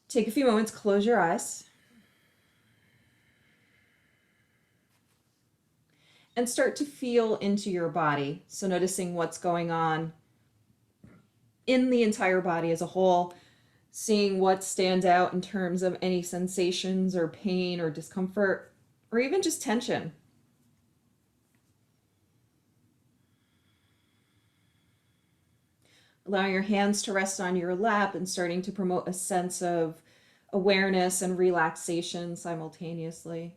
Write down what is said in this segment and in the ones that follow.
Take a few moments, close your eyes, and start to feel into your body. So noticing what's going on in the entire body as a whole, seeing what stands out in terms of any sensations or pain or discomfort, or even just tension. Allowing your hands to rest on your lap and starting to promote a sense of awareness and relaxation simultaneously.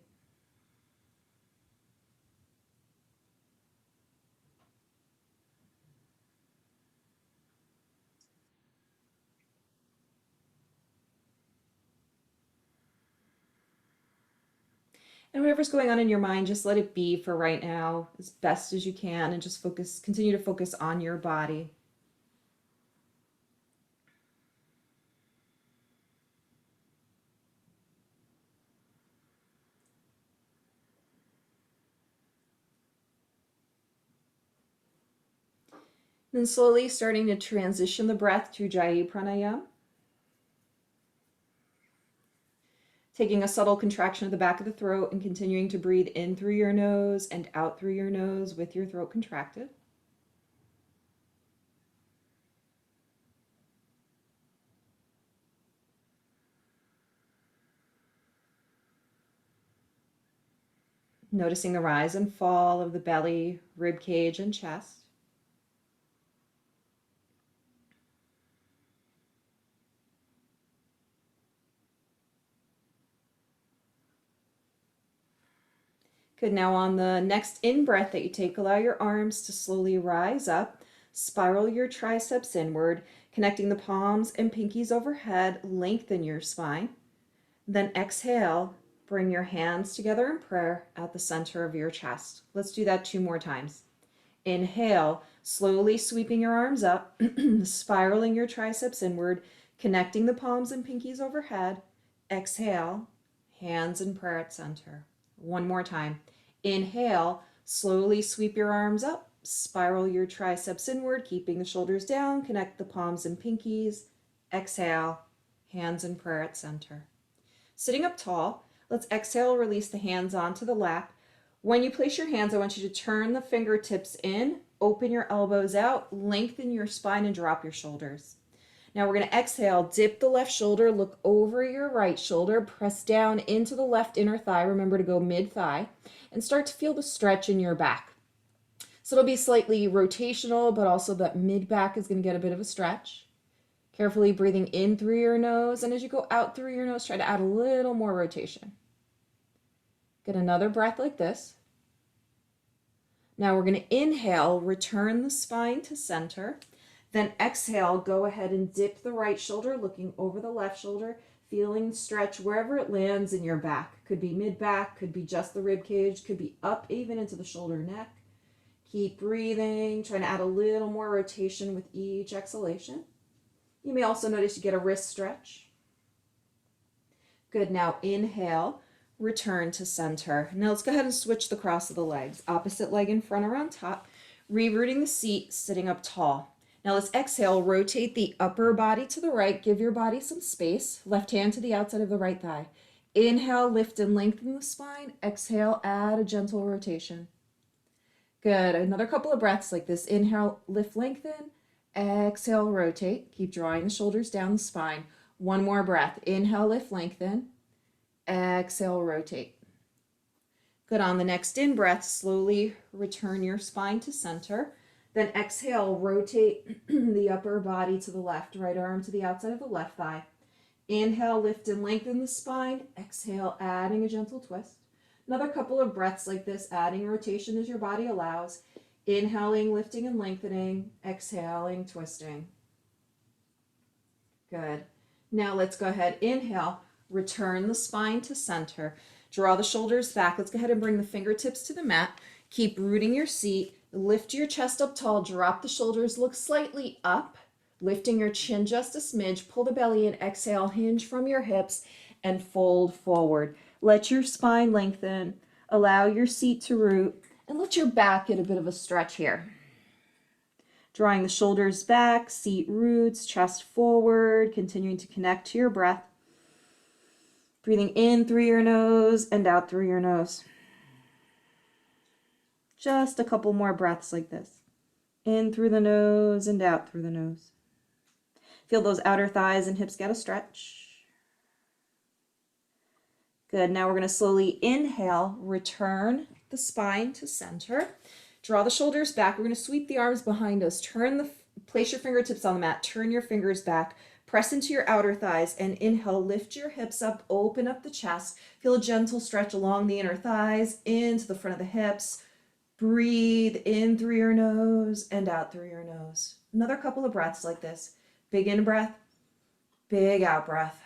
And whatever's going on in your mind, just let it be for right now as best as you can, and just continue to focus on your body. Then slowly starting to transition the breath to Ujjayi Pranayama. Taking a subtle contraction of the back of the throat and continuing to breathe in through your nose and out through your nose with your throat contracted. Noticing the rise and fall of the belly, rib cage, and chest. Good, now on the next in-breath that you take, allow your arms to slowly rise up, spiral your triceps inward, connecting the palms and pinkies overhead, lengthen your spine. Then exhale, bring your hands together in prayer at the center of your chest. Let's do that 2 more times. Inhale, slowly sweeping your arms up, spiraling your triceps inward, connecting the palms and pinkies overhead. Exhale, hands in prayer at center. 1 more time. Inhale, slowly sweep your arms up, spiral your triceps inward, keeping the shoulders down, connect the palms and pinkies. Exhale, hands in prayer at center. Sitting up tall, let's exhale, release the hands onto the lap. When you place your hands, I want you to turn the fingertips in, open your elbows out, lengthen your spine, and drop your shoulders. Now we're going to exhale, dip the left shoulder, look over your right shoulder, press down into the left inner thigh. Remember to go mid-thigh, and start to feel the stretch in your back. So it'll be slightly rotational, but also that mid-back is going to get a bit of a stretch. Carefully breathing in through your nose, and as you go out through your nose, try to add a little more rotation. Get another breath like this. Now we're going to inhale, return the spine to center. Then exhale, go ahead and dip the right shoulder, looking over the left shoulder, feeling stretch wherever it lands in your back. Could be mid-back, could be just the rib cage, could be up even into the shoulder neck. Keep breathing, trying to add a little more rotation with each exhalation. You may also notice you get a wrist stretch. Good, now inhale, return to center. Now let's go ahead and switch the cross of the legs. Opposite leg in front around top, rerouting the seat, sitting up tall. Now let's exhale, rotate the upper body to the right, give your body some space. Left hand to the outside of the right thigh. Inhale, lift and lengthen the spine. Exhale, add a gentle rotation. Good, another couple of breaths like this. Inhale, lift, lengthen. Exhale, rotate. Keep drawing the shoulders down the spine. 1 more breath. Inhale, lift, lengthen. Exhale, rotate. Good, on the next in-breath, slowly return your spine to center. Then exhale, rotate the upper body to the left, right arm to the outside of the left thigh. Inhale, lift and lengthen the spine. Exhale, adding a gentle twist. Another couple of breaths like this, adding rotation as your body allows. Inhaling, lifting and lengthening. Exhaling, twisting. Good. Now let's go ahead, inhale, return the spine to center. Draw the shoulders back. Let's go ahead and bring the fingertips to the mat. Keep rooting your seat. Lift your chest up tall, drop the shoulders, look slightly up, lifting your chin just a smidge, pull the belly in, exhale, hinge from your hips, and fold forward. Let your spine lengthen, allow your seat to root, and let your back get a bit of a stretch here. Drawing the shoulders back, seat roots, chest forward, continuing to connect to your breath. Breathing in through your nose and out through your nose. Just a couple more breaths like this. In through the nose and out through the nose. Feel those outer thighs and hips get a stretch. Good. Now we're going to slowly inhale, return the spine to center. Draw the shoulders back. We're going to sweep the arms behind us. Place your fingertips on the mat. Turn your fingers back. Press into your outer thighs and inhale. Lift your hips up. Open up the chest. Feel a gentle stretch along the inner thighs into the front of the hips. Breathe in through your nose and out through your nose. Another couple of breaths like this. Big in breath, big out breath.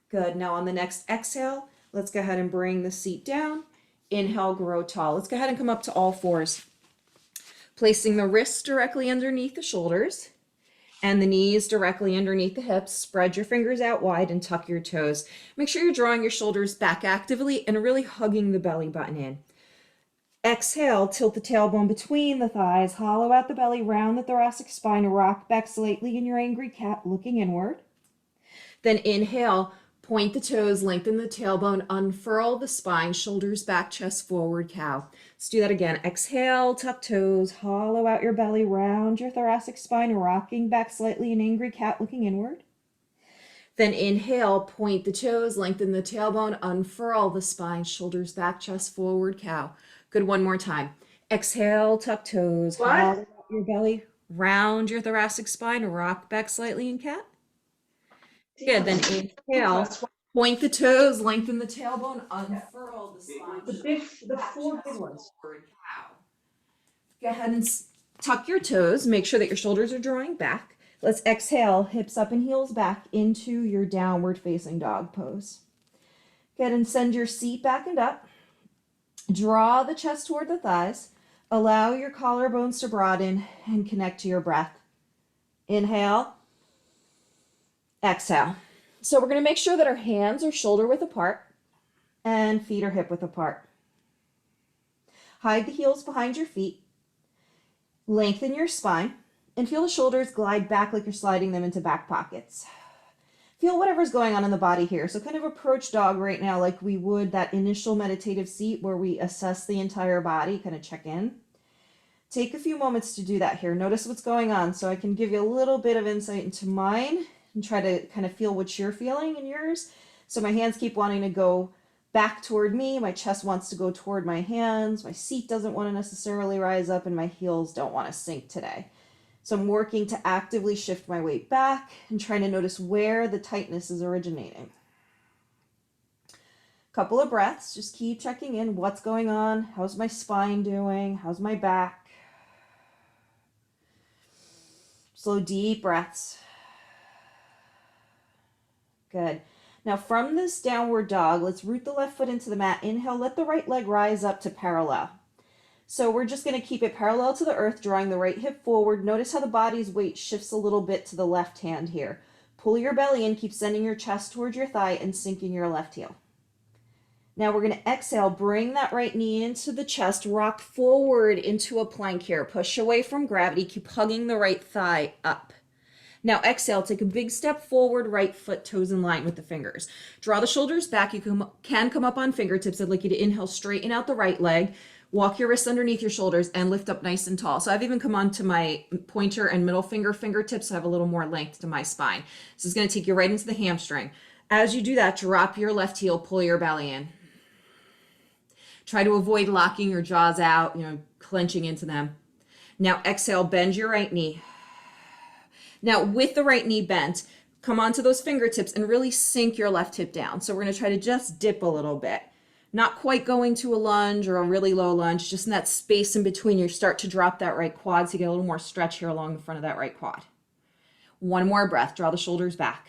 Good. Now on the next exhale, let's go ahead and bring the seat down. Inhale, grow tall. Let's go ahead and come up to all fours. Placing the wrists directly underneath the shoulders and the knees directly underneath the hips. Spread your fingers out wide and tuck your toes. Make sure you're drawing your shoulders back actively and really hugging the belly button in. Exhale, tilt the tailbone between the thighs, hollow out the belly, round the thoracic spine, rock back slightly in your angry cat, looking inward. Then inhale, point the toes, lengthen the tailbone, unfurl the spine, shoulders back, chest forward, cow. Let's do that again. Exhale, tuck toes, hollow out your belly, round your thoracic spine, rocking back slightly in angry cat, looking inward. Then inhale, point the toes, lengthen the tailbone, unfurl the spine, shoulders back, chest forward, cow. Good, one more time. Exhale, tuck toes, hollow out your belly, round your thoracic spine, rock back slightly in cat. Good, then inhale, point the toes, lengthen the tailbone, unfurl the spine. The four big ones. Cow. Go ahead and tuck your toes, make sure that your shoulders are drawing back. Let's exhale, hips up and heels back into your downward facing dog pose. Go ahead and send your seat back and up. Draw the chest toward the thighs. Allow your collarbones to broaden and connect to your breath. Inhale. Exhale. So we're going to make sure that our hands are shoulder width apart and feet are hip width apart. Hide the heels behind your feet. Lengthen your spine and feel the shoulders glide back like you're sliding them into back pockets. Feel whatever's going on in the body here. So kind of approach dog right now like we would that initial meditative seat where we assess the entire body, kind of check in. Take a few moments to do that here. Notice what's going on so I can give you a little bit of insight into mine and try to kind of feel what you're feeling in yours. So my hands keep wanting to go back toward me. My chest wants to go toward my hands. My seat doesn't want to necessarily rise up and my heels don't want to sink today. So I'm working to actively shift my weight back and trying to notice where the tightness is originating. Couple of breaths, just keep checking in. What's going on? How's my spine doing? How's my back? Slow, deep breaths. Good. Now from this downward dog, let's root the left foot into the mat. Inhale, let the right leg rise up to parallel. So we're just going to keep it parallel to the earth, drawing the right hip forward. Notice how the body's weight shifts a little bit to the left hand here. Pull your belly in, keep sending your chest towards your thigh and sinking your left heel. Now we're going to exhale, bring that right knee into the chest, rock forward into a plank here. Push away from gravity, keep hugging the right thigh up. Now exhale, take a big step forward, right foot, toes in line with the fingers. Draw the shoulders back. You can come up on fingertips. I'd like you to inhale, straighten out the right leg. Walk your wrists underneath your shoulders and lift up nice and tall. So I've even come onto my pointer and middle finger fingertips, so I have a little more length to my spine. This is going to take you right into the hamstring. As you do that, drop your left heel, pull your belly in. Try to avoid locking your jaws out, clenching into them. Now exhale, bend your right knee. Now with the right knee bent, come onto those fingertips and really sink your left hip down. So we're going to try to just dip a little bit. Not quite going to a lunge or a really low lunge, just in that space in between. You start to drop that right quad so you get a little more stretch here along the front of that right quad. One more breath, draw the shoulders back.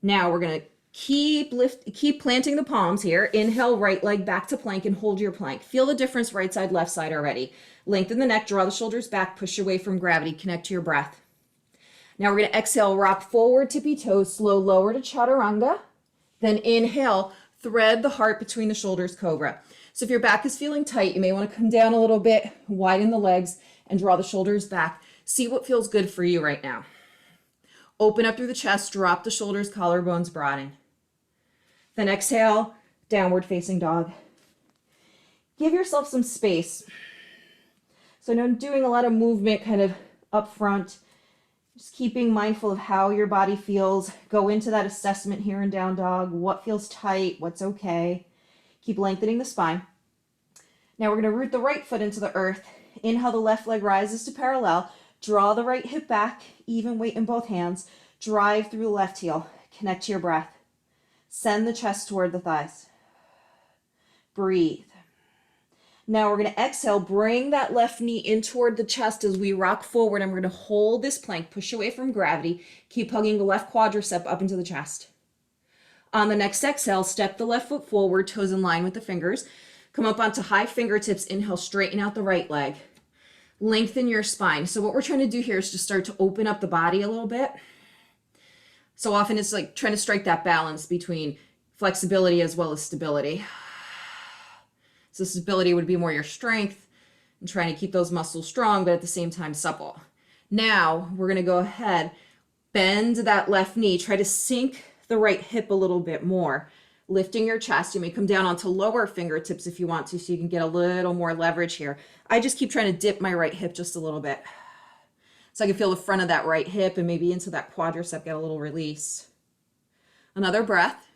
Now we're going to keep planting the palms here. Inhale, right leg back to plank and hold your plank. Feel the difference right side, left side already. Lengthen the neck, draw the shoulders back, push away from gravity, connect to your breath. Now we're going to exhale, rock forward, tippy toes, slow lower to chaturanga. Then inhale, thread the heart between the shoulders, cobra. So if your back is feeling tight, you may want to come down a little bit, widen the legs, and draw the shoulders back. See what feels good for you right now. Open up through the chest, drop the shoulders, collarbones broaden. Then exhale, downward facing dog. Give yourself some space. So I'm doing a lot of movement kind of up front, just keeping mindful of how your body feels. Go into that assessment here in down dog. What feels tight? What's okay? Keep lengthening the spine. Now we're going to root the right foot into the earth. Inhale, the left leg rises to parallel. Draw the right hip back, even weight in both hands. Drive through the left heel. Connect to your breath. Send the chest toward the thighs. Breathe. Now we're going to exhale, bring that left knee in toward the chest as we rock forward, and we're going to hold this plank, push away from gravity, keep hugging the left quadricep up into the chest. On the next exhale, step the left foot forward, toes in line with the fingers. Come up onto high fingertips, inhale, straighten out the right leg. Lengthen your spine. So what we're trying to do here is just start to open up the body a little bit. So often it's like trying to strike that balance between flexibility as well as stability. So stability would be more your strength and trying to keep those muscles strong, but at the same time supple. Now we're going to go ahead, bend that left knee, try to sink the right hip a little bit more, lifting your chest. You may come down onto lower fingertips if you want to, so you can get a little more leverage here. I just keep trying to dip my right hip just a little bit, so I can feel the front of that right hip and maybe into that quadricep, get a little release. Another breath.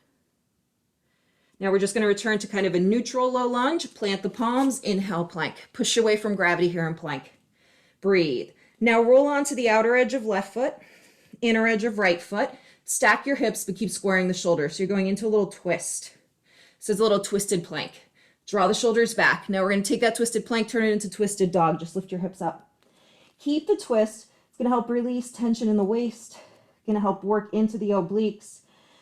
Now we're just going to return to kind of a neutral low lunge. Plant the palms, inhale, plank. Push away from gravity here in plank. Breathe. Now roll onto the outer edge of left foot, inner edge of right foot. Stack your hips, but keep squaring the shoulders. So you're going into a little twist. So it's a little twisted plank. Draw the shoulders back. Now we're going to take that twisted plank, turn it into twisted dog. Just lift your hips up. Keep the twist. It's going to help release tension in the waist. It's going to help work into the obliques.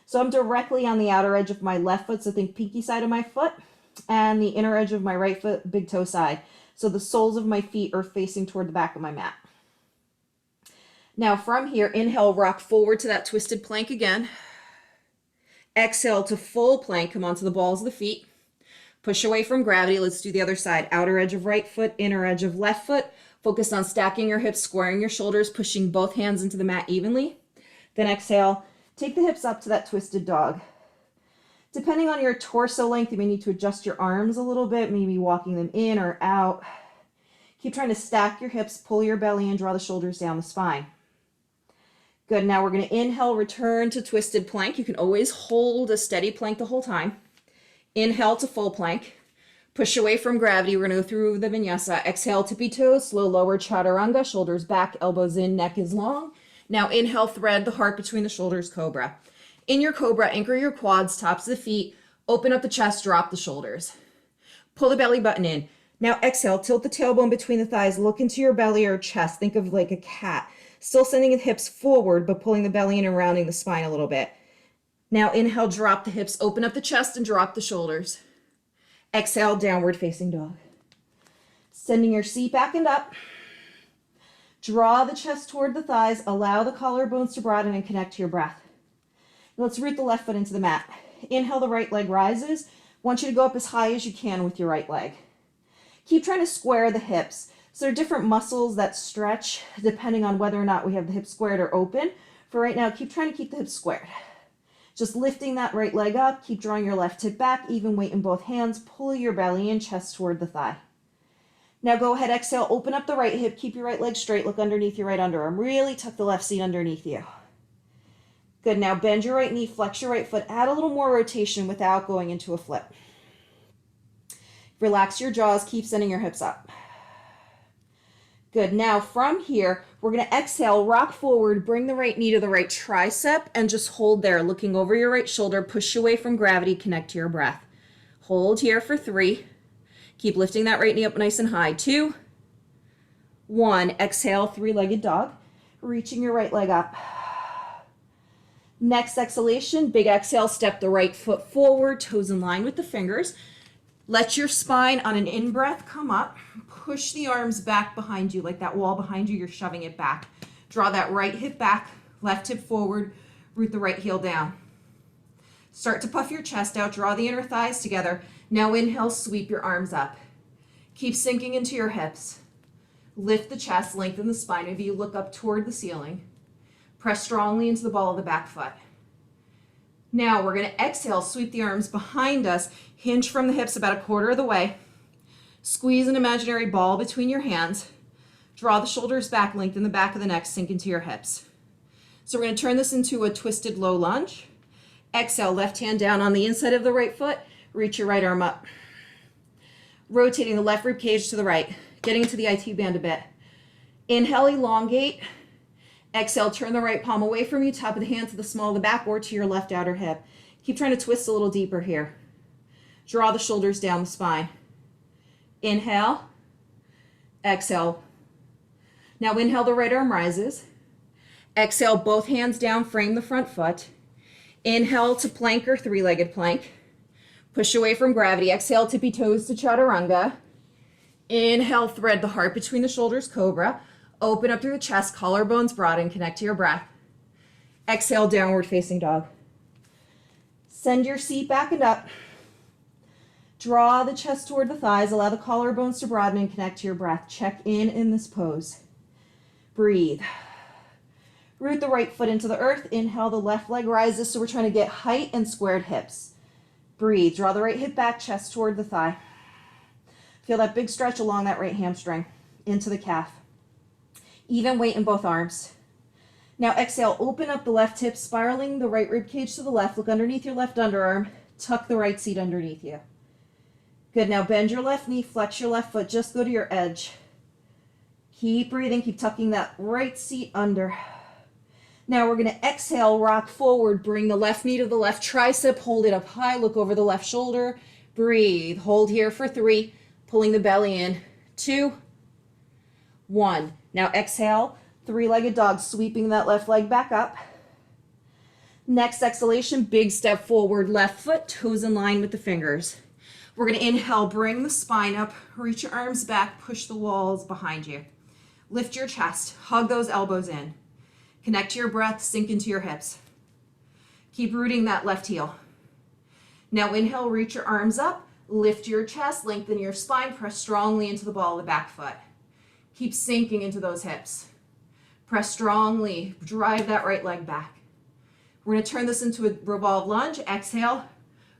So I'm directly on the outer edge of my left foot, so think pinky side of my foot, and the inner edge of my right foot, big toe side. So the soles of my feet are facing toward the back of my mat. Now from here, inhale, rock forward to that twisted plank again. Exhale to full plank, come onto the balls of the feet. Push away from gravity. Let's do the other side. Outer edge of right foot, inner edge of left foot. Focus on stacking your hips, squaring your shoulders, pushing both hands into the mat evenly. Then exhale. Take the hips up to that twisted dog. Depending on your torso length, you may need to adjust your arms a little bit, maybe walking them in or out. Keep trying to stack your hips, pull your belly in, draw the shoulders down the spine. Good, now we're going to inhale, return to twisted plank. You can always hold a steady plank the whole time. Inhale to full plank. Push away from gravity. We're going to go through the vinyasa. Exhale, tippy toes, slow lower chaturanga, shoulders back, elbows in, neck is long. Now inhale, thread the heart between the shoulders, cobra. In your cobra, anchor your quads, tops of the feet, open up the chest, drop the shoulders. Pull the belly button in. Now exhale, tilt the tailbone between the thighs, look into your belly or chest, think of like a cat. Still sending the hips forward, but pulling the belly in and rounding the spine a little bit. Now inhale, drop the hips, open up the chest and drop the shoulders. Exhale, downward facing dog. Sending your seat back and up. Draw the chest toward the thighs, allow the collarbones to broaden and connect to your breath. Let's root the left foot into the mat. Inhale, the right leg rises. I want you to go up as high as you can with your right leg. Keep trying to square the hips. So there are different muscles that stretch depending on whether or not we have the hips squared or open. For right now, keep trying to keep the hips squared. Just lifting that right leg up, keep drawing your left hip back, even weight in both hands, pull your belly in, chest toward the thigh. Now go ahead, exhale, open up the right hip, keep your right leg straight, look underneath your right underarm. Really tuck the left seat underneath you. Good, now bend your right knee, flex your right foot, add a little more rotation without going into a flip. Relax your jaws, keep sending your hips up. Good, now from here, we're gonna exhale, rock forward, bring the right knee to the right tricep and just hold there, looking over your right shoulder, push away from gravity, connect to your breath. Hold here for 3. Keep lifting that right knee up nice and high. 2, 1, exhale, 3-legged dog. Reaching your right leg up. Next exhalation, big exhale, step the right foot forward, toes in line with the fingers. Let your spine on an in-breath come up. Push the arms back behind you, like that wall behind you, you're shoving it back. Draw that right hip back, left hip forward, root the right heel down. Start to puff your chest out, draw the inner thighs together. Now inhale, sweep your arms up. Keep sinking into your hips. Lift the chest, lengthen the spine. Maybe you look up toward the ceiling. Press strongly into the ball of the back foot. Now we're going to exhale, sweep the arms behind us, hinge from the hips about a quarter of the way. Squeeze an imaginary ball between your hands. Draw the shoulders back, lengthen the back of the neck, sink into your hips. So we're going to turn this into a twisted low lunge. Exhale, left hand down on the inside of the right foot. Reach your right arm up. Rotating the left rib cage to the right, getting to the IT band a bit. Inhale, elongate. Exhale, turn the right palm away from you, top of the hand to the small of the back or to your left outer hip. Keep trying to twist a little deeper here. Draw the shoulders down the spine. Inhale. Exhale. Now inhale, the right arm rises. Exhale, both hands down, frame the front foot. Inhale to plank or three-legged plank. Push away from gravity. Exhale, tippy toes to chaturanga. Inhale, thread the heart between the shoulders, cobra. Open up through the chest, collarbones broaden, connect to your breath. Exhale, downward facing dog. Send your seat back and up. Draw the chest toward the thighs, allow the collarbones to broaden and connect to your breath. Check in this pose. Breathe. Root the right foot into the earth. Inhale, the left leg rises, so we're trying to get height and squared hips. Breathe. Draw the right hip back, chest toward the thigh. Feel that big stretch along that right hamstring into the calf. Even weight in both arms. Now exhale, open up the left hip, spiraling the right rib cage to the left. Look underneath your left underarm. Tuck the right seat underneath you. Good. Now bend your left knee, flex your left foot. Just go to your edge. Keep breathing. Keep tucking that right seat under. Now we're going to exhale, rock forward. Bring the left knee to the left tricep. Hold it up high. Look over the left shoulder. Breathe. Hold here for 3. Pulling the belly in. 2, 1. Now exhale, three-legged dog, sweeping that left leg back up. Next exhalation, big step forward, left foot, toes in line with the fingers. We're going to inhale, bring the spine up, reach your arms back, push the walls behind you. Lift your chest, hug those elbows in. Connect to your breath, sink into your hips. Keep rooting that left heel. Now inhale, reach your arms up, lift your chest, lengthen your spine, press strongly into the ball of the back foot. Keep sinking into those hips. Press strongly, drive that right leg back. We're going to turn this into a revolve lunge. Exhale,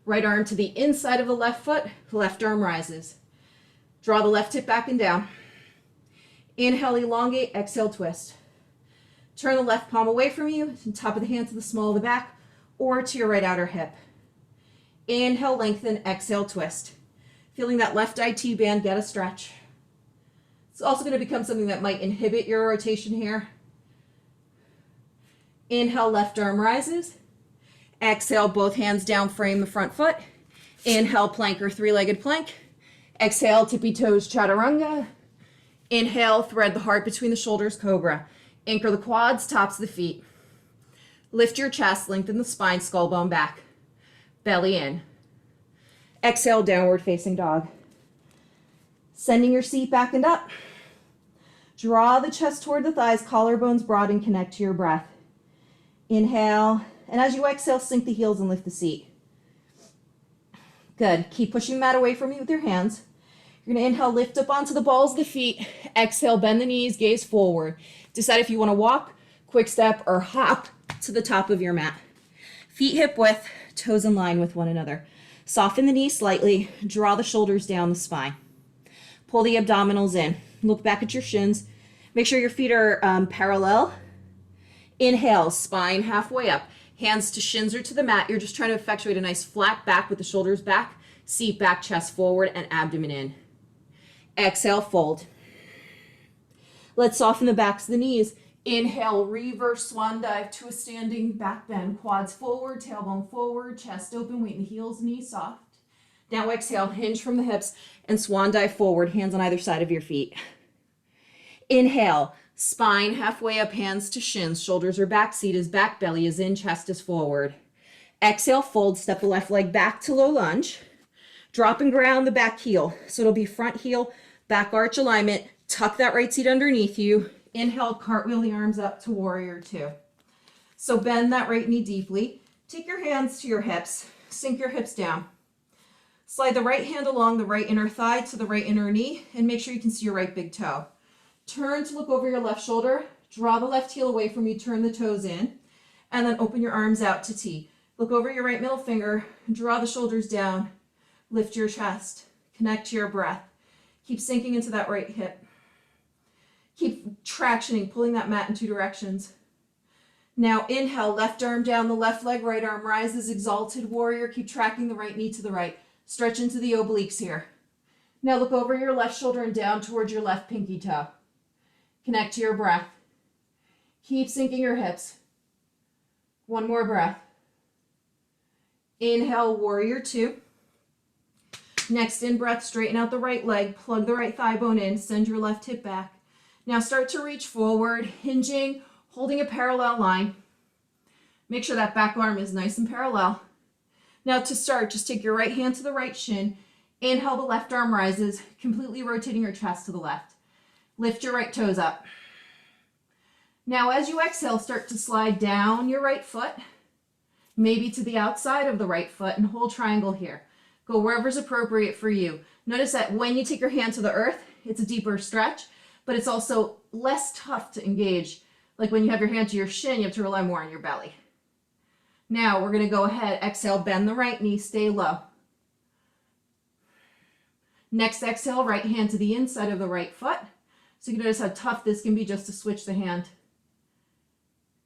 right arm to the inside of the left foot, left arm rises. Draw the left hip back and down. Inhale, elongate, exhale, twist. Turn the left palm away from you, top of the hand to the small of the back, or to your right outer hip. Inhale, lengthen, exhale, twist. Feeling that left IT band, get a stretch. It's also going to become something that might inhibit your rotation here. Inhale, left arm rises. Exhale, both hands down, frame the front foot. Inhale, plank or three-legged plank. Exhale, tippy toes, chaturanga. Inhale, thread the heart between the shoulders, cobra. Anchor the quads, tops of the feet. Lift your chest, lengthen the spine, skull bone back. Belly in. Exhale, downward facing dog. Sending your seat back and up. Draw the chest toward the thighs, collarbones broaden, connect to your breath. Inhale, and as you exhale, sink the heels and lift the seat. Good. Keep pushing that away from you with your hands. You're going to inhale, lift up onto the balls of the feet. Exhale, bend the knees, gaze forward. Decide if you want to walk, quick step, or hop to the top of your mat. Feet hip width, toes in line with one another. Soften the knees slightly, draw the shoulders down the spine. Pull the abdominals in. Look back at your shins. Make sure your feet are parallel. Inhale, spine halfway up. Hands to shins or to the mat. You're just trying to effectuate a nice flat back with the shoulders back. Seat back, chest forward, and abdomen in. Exhale, fold. Let's soften the backs of the knees. Inhale, reverse swan dive to a standing back bend. Quads forward, tailbone forward, chest open, weight in the heels, knees soft. Now exhale, hinge from the hips and swan dive forward, hands on either side of your feet. Inhale, spine halfway up, hands to shins, shoulders are back, seat is back, belly is in, chest is forward. Exhale, fold, step the left leg back to low lunge. Drop and ground the back heel. So it'll be front heel, back arch alignment. Tuck that right seat underneath you. Inhale, cartwheel the arms up to warrior 2. So bend that right knee deeply. Take your hands to your hips. Sink your hips down. Slide the right hand along the right inner thigh to the right inner knee and make sure you can see your right big toe. Turn to look over your left shoulder. Draw the left heel away from you, turn the toes in, and then open your arms out to T. Look over your right middle finger, draw the shoulders down, lift your chest, connect to your breath. Keep sinking into that right hip. Keep tractioning, pulling that mat in 2 directions. Now inhale, left arm down the left leg, right arm rises, exalted warrior. Keep tracking the right knee to the right. Stretch into the obliques here. Now look over your left shoulder and down towards your left pinky toe. Connect to your breath. Keep sinking your hips. 1 more breath. Inhale, warrior 2. Next in breath, straighten out the right leg, plug the right thigh bone in, send your left hip back. Now start to reach forward, hinging, holding a parallel line. Make sure that back arm is nice and parallel. Now to start, just take your right hand to the right shin. Inhale, the left arm rises, completely rotating your chest to the left. Lift your right toes up. Now as you exhale, start to slide down your right foot, maybe to the outside of the right foot, and hold triangle here. Go wherever's appropriate for you. Notice that when you take your hand to the earth, it's a deeper stretch, but it's also less tough to engage. Like when you have your hand to your shin, you have to rely more on your belly. Now we're going to go ahead, exhale, bend the right knee, stay low. Next exhale, right hand to the inside of the right foot. So you can notice how tough this can be just to switch the hand.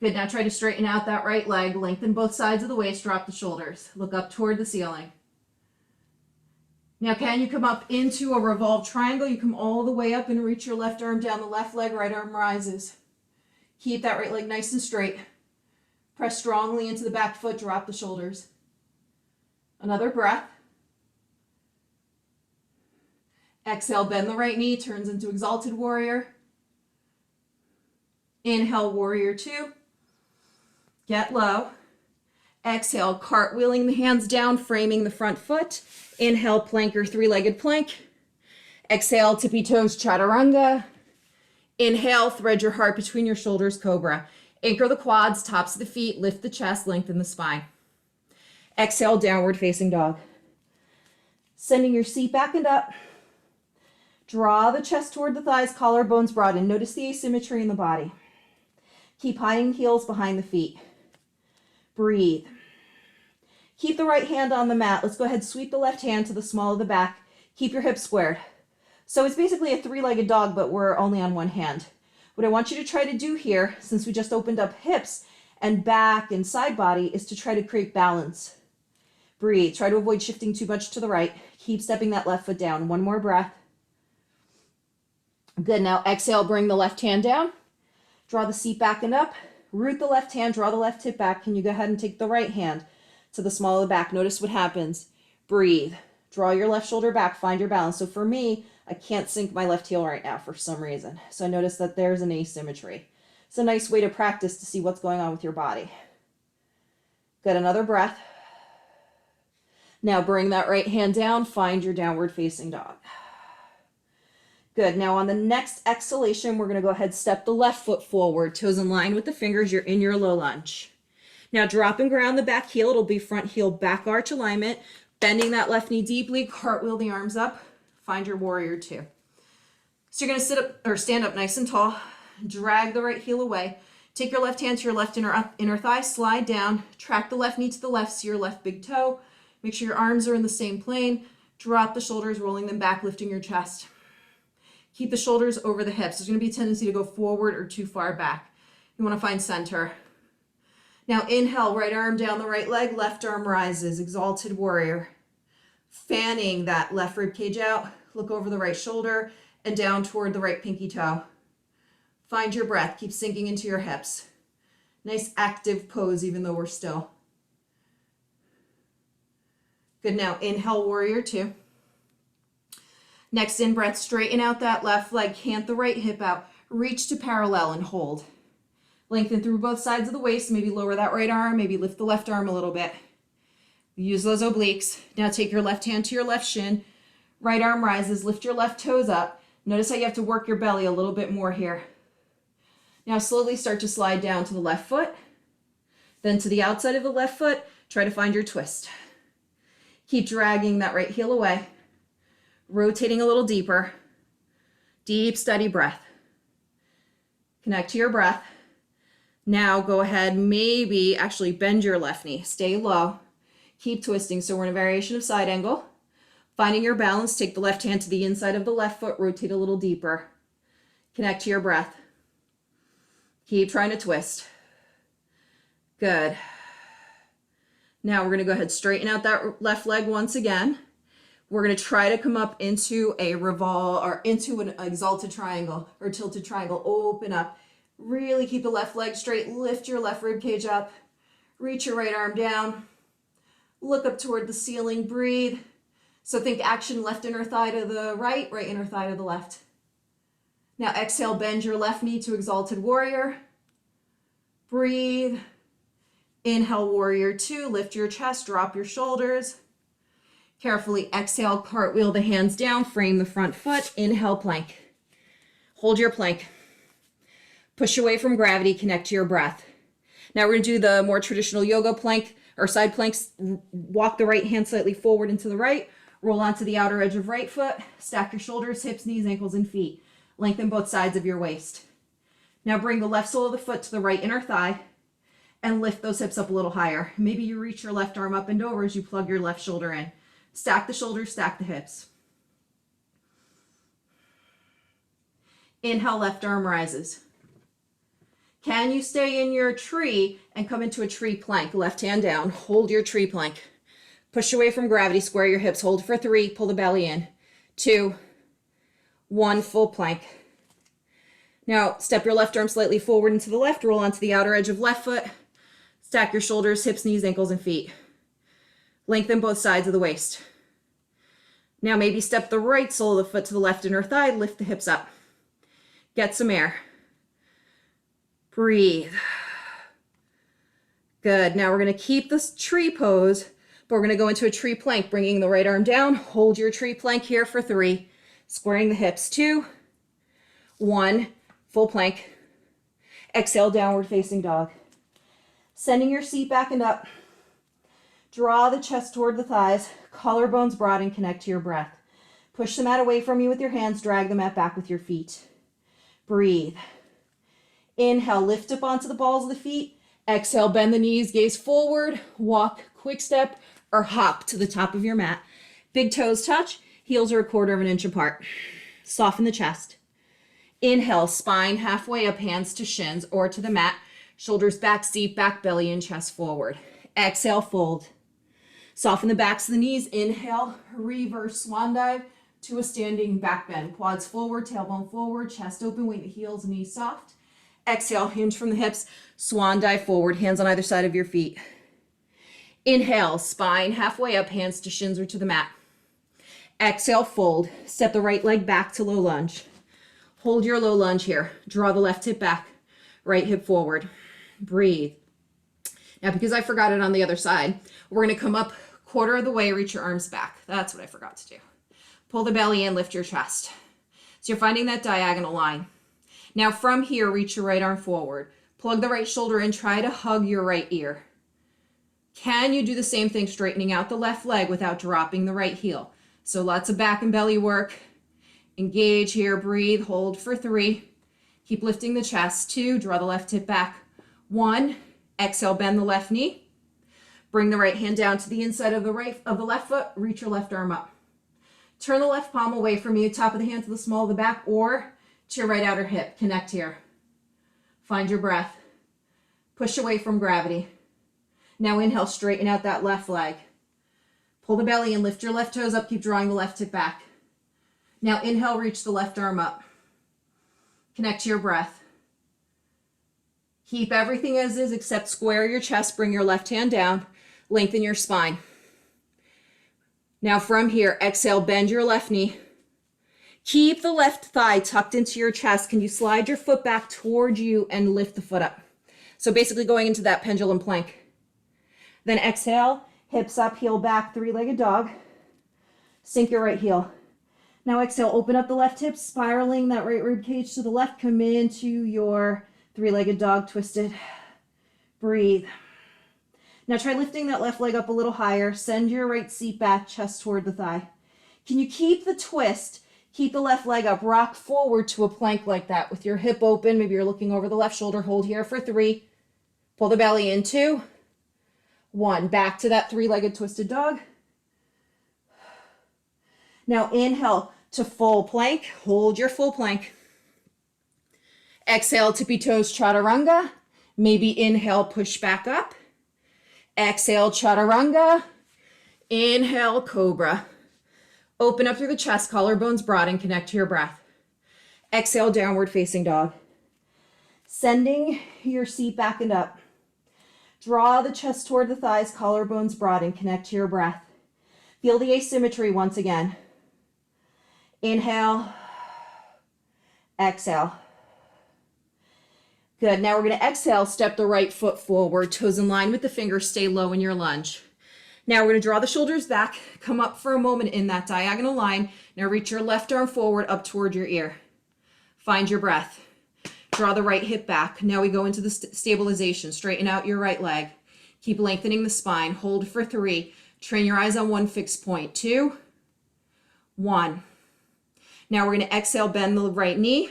Good, now try to straighten out that right leg, lengthen both sides of the waist, drop the shoulders, look up toward the ceiling. Now can you come up into a revolve triangle? You come all the way up and reach your left arm down the left leg, right arm rises. Keep that right leg nice and straight. Press strongly into the back foot, drop the shoulders. Another breath. Exhale, bend the right knee, turns into exalted warrior. Inhale, warrior 2. Get low. Exhale, cartwheeling the hands down, framing the front foot. Inhale, plank or 3-legged plank. Exhale, tippy toes, chaturanga. Inhale, thread your heart between your shoulders, cobra. Anchor the quads, tops of the feet, lift the chest, lengthen the spine. Exhale, downward facing dog. Sending your seat back and up. Draw the chest toward the thighs, collarbones broaden. Notice the asymmetry in the body. Keep high heels behind the feet. Breathe. Keep the right hand on the mat. Let's go ahead, sweep the left hand to the small of the back. Keep your hips squared. So it's basically a 3-legged dog, but we're only on one hand. What I want you to try to do here, since we just opened up hips and back and side body, is to try to create balance. Breathe. Try to avoid shifting too much to the right. Keep stepping that left foot down. 1 more breath. Good. Now exhale, bring the left hand down. Draw the seat back and up. Root the left hand, draw the left hip back. Can you go ahead and take the right hand to the small of the back? Notice what happens. Breathe. Draw your left shoulder back, find your balance. So for me, I can't sink my left heel right now for some reason. So I notice that there's an asymmetry. It's a nice way to practice to see what's going on with your body. Good, another breath. Now bring that right hand down, find your downward facing dog. Good, now on the next exhalation, we're gonna go ahead, step the left foot forward, toes in line with the fingers, you're in your low lunge. Now drop and ground the back heel, it'll be front heel back arch alignment, bending that left knee deeply, cartwheel the arms up, find your warrior 2. So you're gonna sit up or stand up nice and tall, drag the right heel away, take your left hand to your left inner thigh, slide down, track the left knee to the left, see your left big toe, make sure your arms are in the same plane, drop the shoulders, rolling them back, lifting your chest. Keep the shoulders over the hips. There's going to be a tendency to go forward or too far back. You want to find center. Now inhale, right arm down the right leg, left arm rises, exalted warrior. Fanning that left rib cage out, look over the right shoulder and down toward the right pinky toe. Find your breath, keep sinking into your hips. Nice active pose even though we're still. Good, now inhale, warrior 2. Next in breath, straighten out that left leg, cant the right hip out, reach to parallel and hold. Lengthen through both sides of the waist, maybe lower that right arm, maybe lift the left arm a little bit. Use those obliques. Now take your left hand to your left shin, right arm rises, lift your left toes up. Notice how you have to work your belly a little bit more here. Now slowly start to slide down to the left foot, then to the outside of the left foot, try to find your twist. Keep dragging that right heel away. Rotating a little deeper. Deep, steady breath. Connect to your breath. Now go ahead, maybe actually bend your left knee. Stay low. Keep twisting. So we're in a variation of side angle. Finding your balance, take the left hand to the inside of the left foot, rotate a little deeper. Connect to your breath. Keep trying to twist. Good. Now we're going to go ahead, straighten out that left leg once again. We're going to try to come up into a revolve or into an exalted triangle or tilted triangle. Open up. Really keep the left leg straight. Lift your left rib cage up. Reach your right arm down. Look up toward the ceiling. Breathe. So think action, left inner thigh to the right, right inner thigh to the left. Now exhale, bend your left knee to exalted warrior. Breathe. Inhale, warrior two. Lift your chest, drop your shoulders. Carefully exhale, cartwheel the hands down, frame the front foot. Inhale, plank. Hold your plank. Push away from gravity, connect to your breath. Now we're going to do the more traditional yoga plank or side planks. Walk the right hand slightly forward and to the right. Roll onto the outer edge of right foot. Stack your shoulders, hips, knees, ankles, and feet. Lengthen both sides of your waist. Now bring the left sole of the foot to the right inner thigh and lift those hips up a little higher. Maybe you reach your left arm up and over as you plug your left shoulder in. Stack the shoulders, stack the hips. Inhale, left arm rises. Can you stay in your tree and come into a tree plank? Left hand down, hold your tree plank. Push away from gravity, square your hips, hold for 3, pull the belly in. 2, 1, full plank. Now step your left arm slightly forward and to the left, roll onto the outer edge of left foot. Stack your shoulders, hips, knees, ankles, and feet. Lengthen both sides of the waist. Now maybe step the right sole of the foot to the left inner thigh, lift the hips up. Get some air. Breathe. Good. Now we're going to keep this tree pose, but we're going to go into a tree plank, bringing the right arm down. Hold your tree plank here for 3. Squaring the hips. 2, 1, full plank. Exhale, downward facing dog. Sending your seat back and up. Draw the chest toward the thighs, collarbones broad, and connect to your breath. Push the mat away from you with your hands, drag the mat back with your feet. Breathe. Inhale, lift up onto the balls of the feet. Exhale, bend the knees, gaze forward, walk, quick step, or hop to the top of your mat. Big toes touch, heels are 1/4 of an inch apart. Soften the chest. Inhale, spine halfway up, hands to shins or to the mat. Shoulders back, seat back, belly and chest forward. Exhale, fold. Soften the backs of the knees. Inhale, reverse swan dive to a standing back bend. Quads forward, tailbone forward, chest open, weight the heels, knees soft. Exhale, hinge from the hips, swan dive forward, hands on either side of your feet. Inhale, spine halfway up, hands to shins or to the mat. Exhale, fold. Step the right leg back to low lunge. Hold your low lunge here. Draw the left hip back, right hip forward. Breathe. Now, because I forgot it on the other side, we're going to come up 1/4 of the way, reach your arms back. That's what I forgot to do. Pull the belly in, lift your chest. So you're finding that diagonal line. Now from here, reach your right arm forward. Plug the right shoulder in, try to hug your right ear. Can you do the same thing, straightening out the left leg without dropping the right heel? So lots of back and belly work. Engage here, breathe, hold for 3. Keep lifting the chest. 2, draw the left hip back. 1, exhale, bend the left knee. Bring the right hand down to the inside of the left foot, reach your left arm up. Turn the left palm away from you, top of the hand to the small of the back, or to your right outer hip. Connect here. Find your breath. Push away from gravity. Now inhale, straighten out that left leg. Pull the belly and lift your left toes up, keep drawing the left hip back. Now inhale, reach the left arm up. Connect to your breath. Keep everything as is except square your chest, bring your left hand down, lengthen your spine. Now from here, exhale, bend your left knee. Keep the left thigh tucked into your chest. Can you slide your foot back toward you and lift the foot up? So basically going into that pendulum plank. Then exhale, hips up, heel back, 3-legged dog. Sink your right heel. Now exhale, open up the left hip, spiraling that right rib cage to the left. Come into your 3-legged dog, twisted. Breathe. Now try lifting that left leg up a little higher. Send your right seat back, chest toward the thigh. Can you keep the twist? Keep the left leg up. Rock forward to a plank like that with your hip open. Maybe you're looking over the left shoulder. Hold here for 3. Pull the belly in 2, 1. Back to that 3-legged twisted dog. Now inhale to full plank. Hold your full plank. Exhale, tippy toes, chaturanga. Maybe inhale, push back up. Exhale, chaturanga. Inhale, cobra. Open up through the chest, collarbones broad, and connect to your breath. Exhale, downward facing dog. Sending your seat back and up. Draw the chest toward the thighs, collarbones broad, and connect to your breath. Feel the asymmetry once again. Inhale. Exhale. Good. Now we're going to exhale, step the right foot forward, toes in line with the fingers, stay low in your lunge. Now we're going to draw the shoulders back, come up for a moment in that diagonal line. Now reach your left arm forward up toward your ear. Find your breath. Draw the right hip back. Now we go into the stabilization. Straighten out your right leg. Keep lengthening the spine. Hold for 3. Train your eyes on one fixed point. 2, 1. Now we're going to exhale, bend the right knee.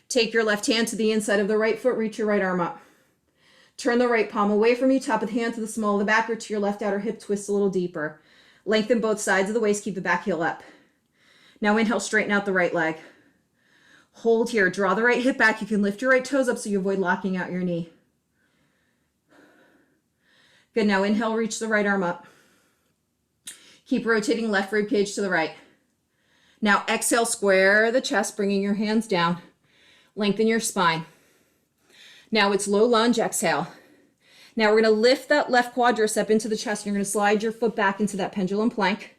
Take your left hand to the inside of the right foot. Reach your right arm up. Turn the right palm away from you, top of the hand to the small of the back or to your left outer hip, twist a little deeper. Lengthen both sides of the waist, keep the back heel up. Now inhale, straighten out the right leg. Hold here, draw the right hip back. You can lift your right toes up so you avoid locking out your knee. Good, now inhale, reach the right arm up. Keep rotating left rib cage to the right. Now exhale, square the chest, bringing your hands down. Lengthen your spine. Now it's low lunge, exhale. Now we're going to lift that left quadricep into the chest. You're going to slide your foot back into that pendulum plank.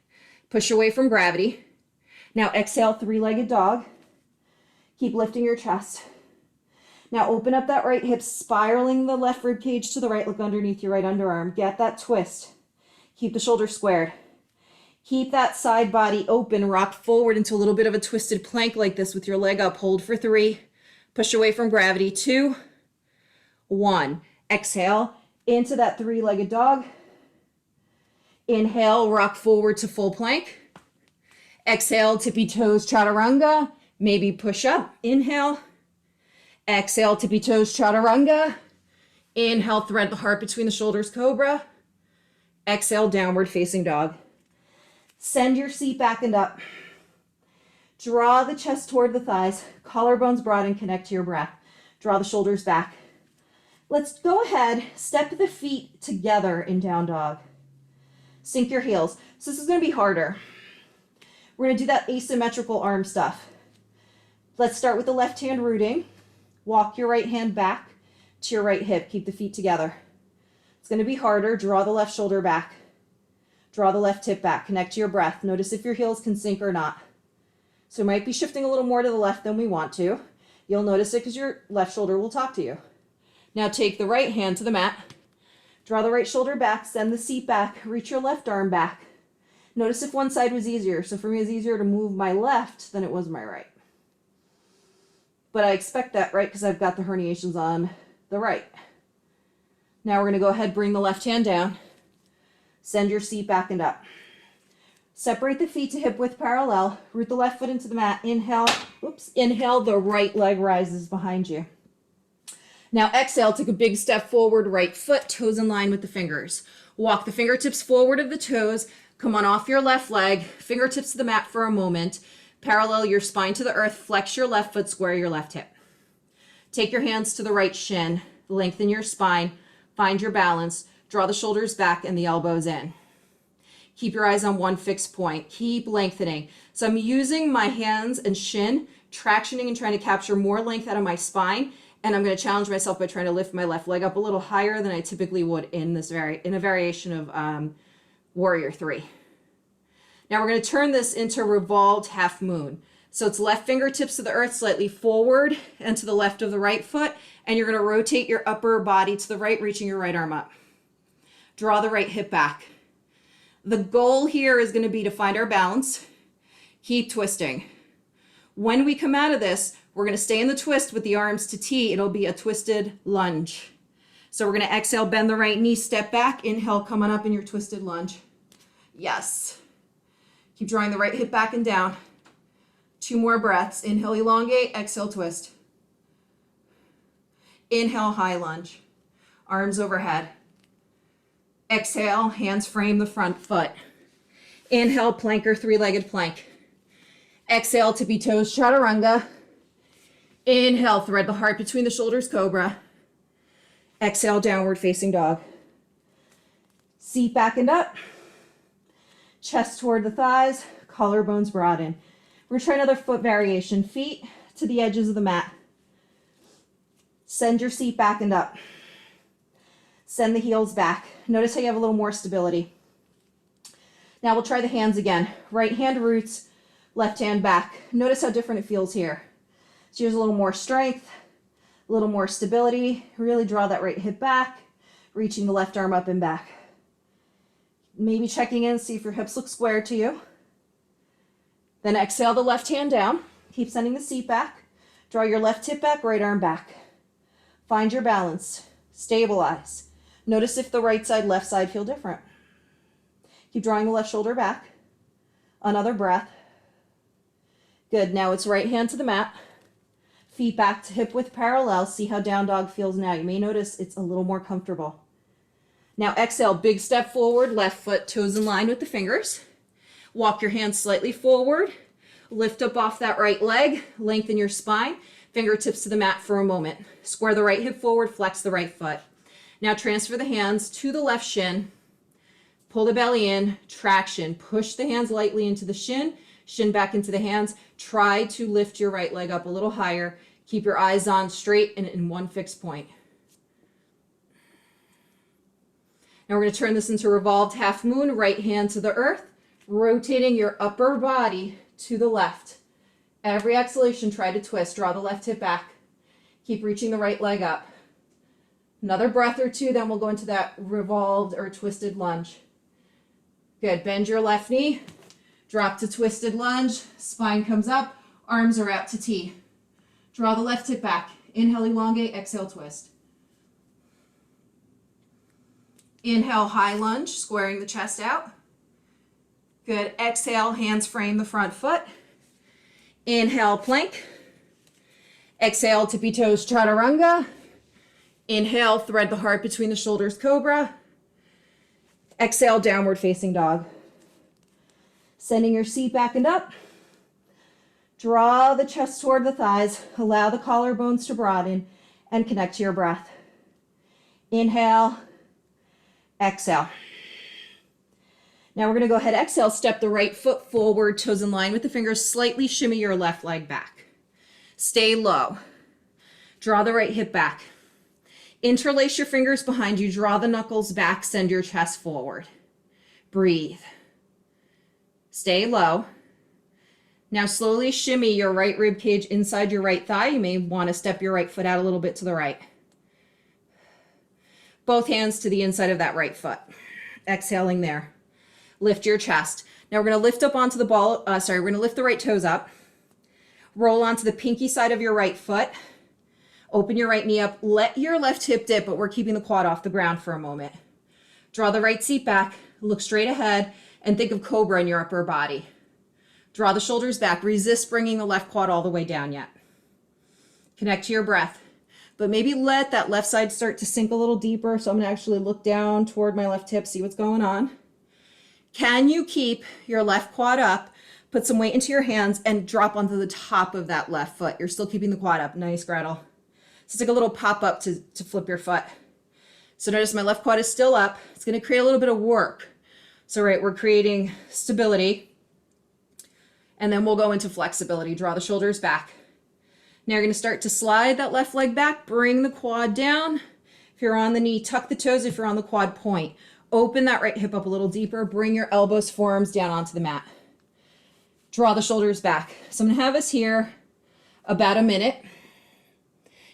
Push away from gravity. Now exhale, 3-legged dog. Keep lifting your chest. Now open up that right hip, spiraling the left rib cage to the right. Look underneath your right underarm. Get that twist. Keep the shoulders squared. Keep that side body open. Rock forward into a little bit of a twisted plank like this with your leg up. Hold for 3. Push away from gravity. 2, 1. Exhale into that 3-legged dog. Inhale, rock forward to full plank. Exhale, tippy toes, chaturanga. Maybe push up. Inhale. Exhale, tippy toes, chaturanga. Inhale, thread the heart between the shoulders, cobra. Exhale, downward facing dog. Send your seat back and up. Draw the chest toward the thighs, collarbones broad, and connect to your breath. Draw the shoulders back. Let's go ahead, step the feet together in down dog. Sink your heels. So this is going to be harder. We're going to do that asymmetrical arm stuff. Let's start with the left hand rooting. Walk your right hand back to your right hip. Keep the feet together. It's going to be harder. Draw the left shoulder back. Draw the left hip back. Connect to your breath. Notice if your heels can sink or not. So we might be shifting a little more to the left than we want to. You'll notice it because your left shoulder will talk to you. Now take the right hand to the mat. Draw the right shoulder back. Send the seat back. Reach your left arm back. Notice if one side was easier. So for me, it's easier to move my left than it was my right. But I expect that, right? Because I've got the herniations on the right. Now we're going to go ahead, bring the left hand down. Send your seat back and up. Separate the feet to hip width parallel. Root the left foot into the mat. Inhale. Oops. Inhale, the right leg rises behind you. Now exhale, take a big step forward, right foot, toes in line with the fingers. Walk the fingertips forward of the toes. Come on off your left leg. Fingertips to the mat for a moment. Parallel your spine to the earth. Flex your left foot, square your left hip. Take your hands to the right shin. Lengthen your spine. Find your balance. Draw the shoulders back and the elbows in. Keep your eyes on one fixed point. Keep lengthening. So I'm using my hands and shin, tractioning and trying to capture more length out of my spine. And I'm going to challenge myself by trying to lift my left leg up a little higher than I typically would in a variation of Warrior 3. Now we're going to turn this into revolved half moon. So it's left fingertips to the earth, slightly forward and to the left of the right foot. And you're going to rotate your upper body to the right, reaching your right arm up. Draw the right hip back. The goal here is going to be to find our balance. Keep twisting. When we come out of this, we're going to stay in the twist with the arms to T. It'll be a twisted lunge. So we're going to exhale, bend the right knee, step back. Inhale, come on up in your twisted lunge. Yes. Keep drawing the right hip back and down. 2 more breaths. Inhale, elongate. Exhale, twist. Inhale, high lunge. Arms overhead. Exhale, hands frame the front foot. Inhale, plank or 3-legged plank. Exhale, tippy toes, chaturanga. Inhale, thread the heart between the shoulders, cobra. Exhale, downward facing dog. Seat back and up. Chest toward the thighs, collarbones broaden. We're going to try another foot variation. Feet to the edges of the mat. Send your seat back and up. Send the heels back. Notice how you have a little more stability. Now we'll try the hands again. Right hand roots, left hand back. Notice how different it feels here. So here's a little more strength, a little more stability. Really draw that right hip back, reaching the left arm up and back. Maybe checking in, see if your hips look square to you. Then exhale the left hand down. Keep sending the seat back. Draw your left hip back, right arm back. Find your balance. Stabilize. Notice if the right side, left side feel different. Keep drawing the left shoulder back. Another breath. Good. Now it's right hand to the mat. Feet back to hip width parallel. See how down dog feels now. You may notice it's a little more comfortable. Now exhale, big step forward, left foot, toes in line with the fingers. Walk your hands slightly forward. Lift up off that right leg. Lengthen your spine. Fingertips to the mat for a moment. Square the right hip forward, flex the right foot. Now transfer the hands to the left shin. Pull the belly in, traction. Push the hands lightly into the shin, shin back into the hands. Try to lift your right leg up a little higher. Keep your eyes on straight and in one fixed point. Now we're going to turn this into revolved half moon, right hand to the earth, rotating your upper body to the left. Every exhalation, try to twist. Draw the left hip back. Keep reaching the right leg up. Another breath or two, then we'll go into that revolved or twisted lunge. Good. Bend your left knee. Drop to twisted lunge. Spine comes up. Arms are out to T. Draw the left hip back. Inhale, elongate. Exhale, twist. Inhale, high lunge, squaring the chest out. Good. Exhale, hands frame the front foot. Inhale, plank. Exhale, tippy toes, chaturanga. Inhale, thread the heart between the shoulders, cobra. Exhale, downward facing dog. Sending your seat back and up. Draw the chest toward the thighs. Allow the collarbones to broaden and connect to your breath. Inhale, exhale. Now we're going to go ahead, exhale, step the right foot forward, toes in line with the fingers, slightly shimmy your left leg back. Stay low. Draw the right hip back. Interlace your fingers behind you, draw the knuckles back, send your chest forward. Breathe. Stay low. Now slowly shimmy your right rib cage inside your right thigh. You may want to step your right foot out a little bit to the right. Both hands to the inside of that right foot. Exhaling there. Lift your chest. Now we're going to lift up onto the ball. We're going to lift the right toes up. Roll onto the pinky side of your right foot. Open your right knee up. Let your left hip dip, but we're keeping the quad off the ground for a moment. Draw the right seat back. Look straight ahead and think of cobra in your upper body. Draw the shoulders back. Resist bringing the left quad all the way down yet. Connect to your breath. But maybe let that left side start to sink a little deeper. So I'm going to actually look down toward my left hip, see what's going on. Can you keep your left quad up? Put some weight into your hands and drop onto the top of that left foot. You're still keeping the quad up. Nice, Gretel. So it's like a little pop up to flip your foot. So notice my left quad is still up. It's going to create a little bit of work. So right, we're creating stability. And then we'll go into flexibility. Draw the shoulders back. Now you're going to start to slide that left leg back. Bring the quad down. If you're on the knee, tuck the toes. If you're on the quad, point. Open that right hip up a little deeper. Bring your elbows, forearms down onto the mat. Draw the shoulders back. So I'm going to have us here about a minute.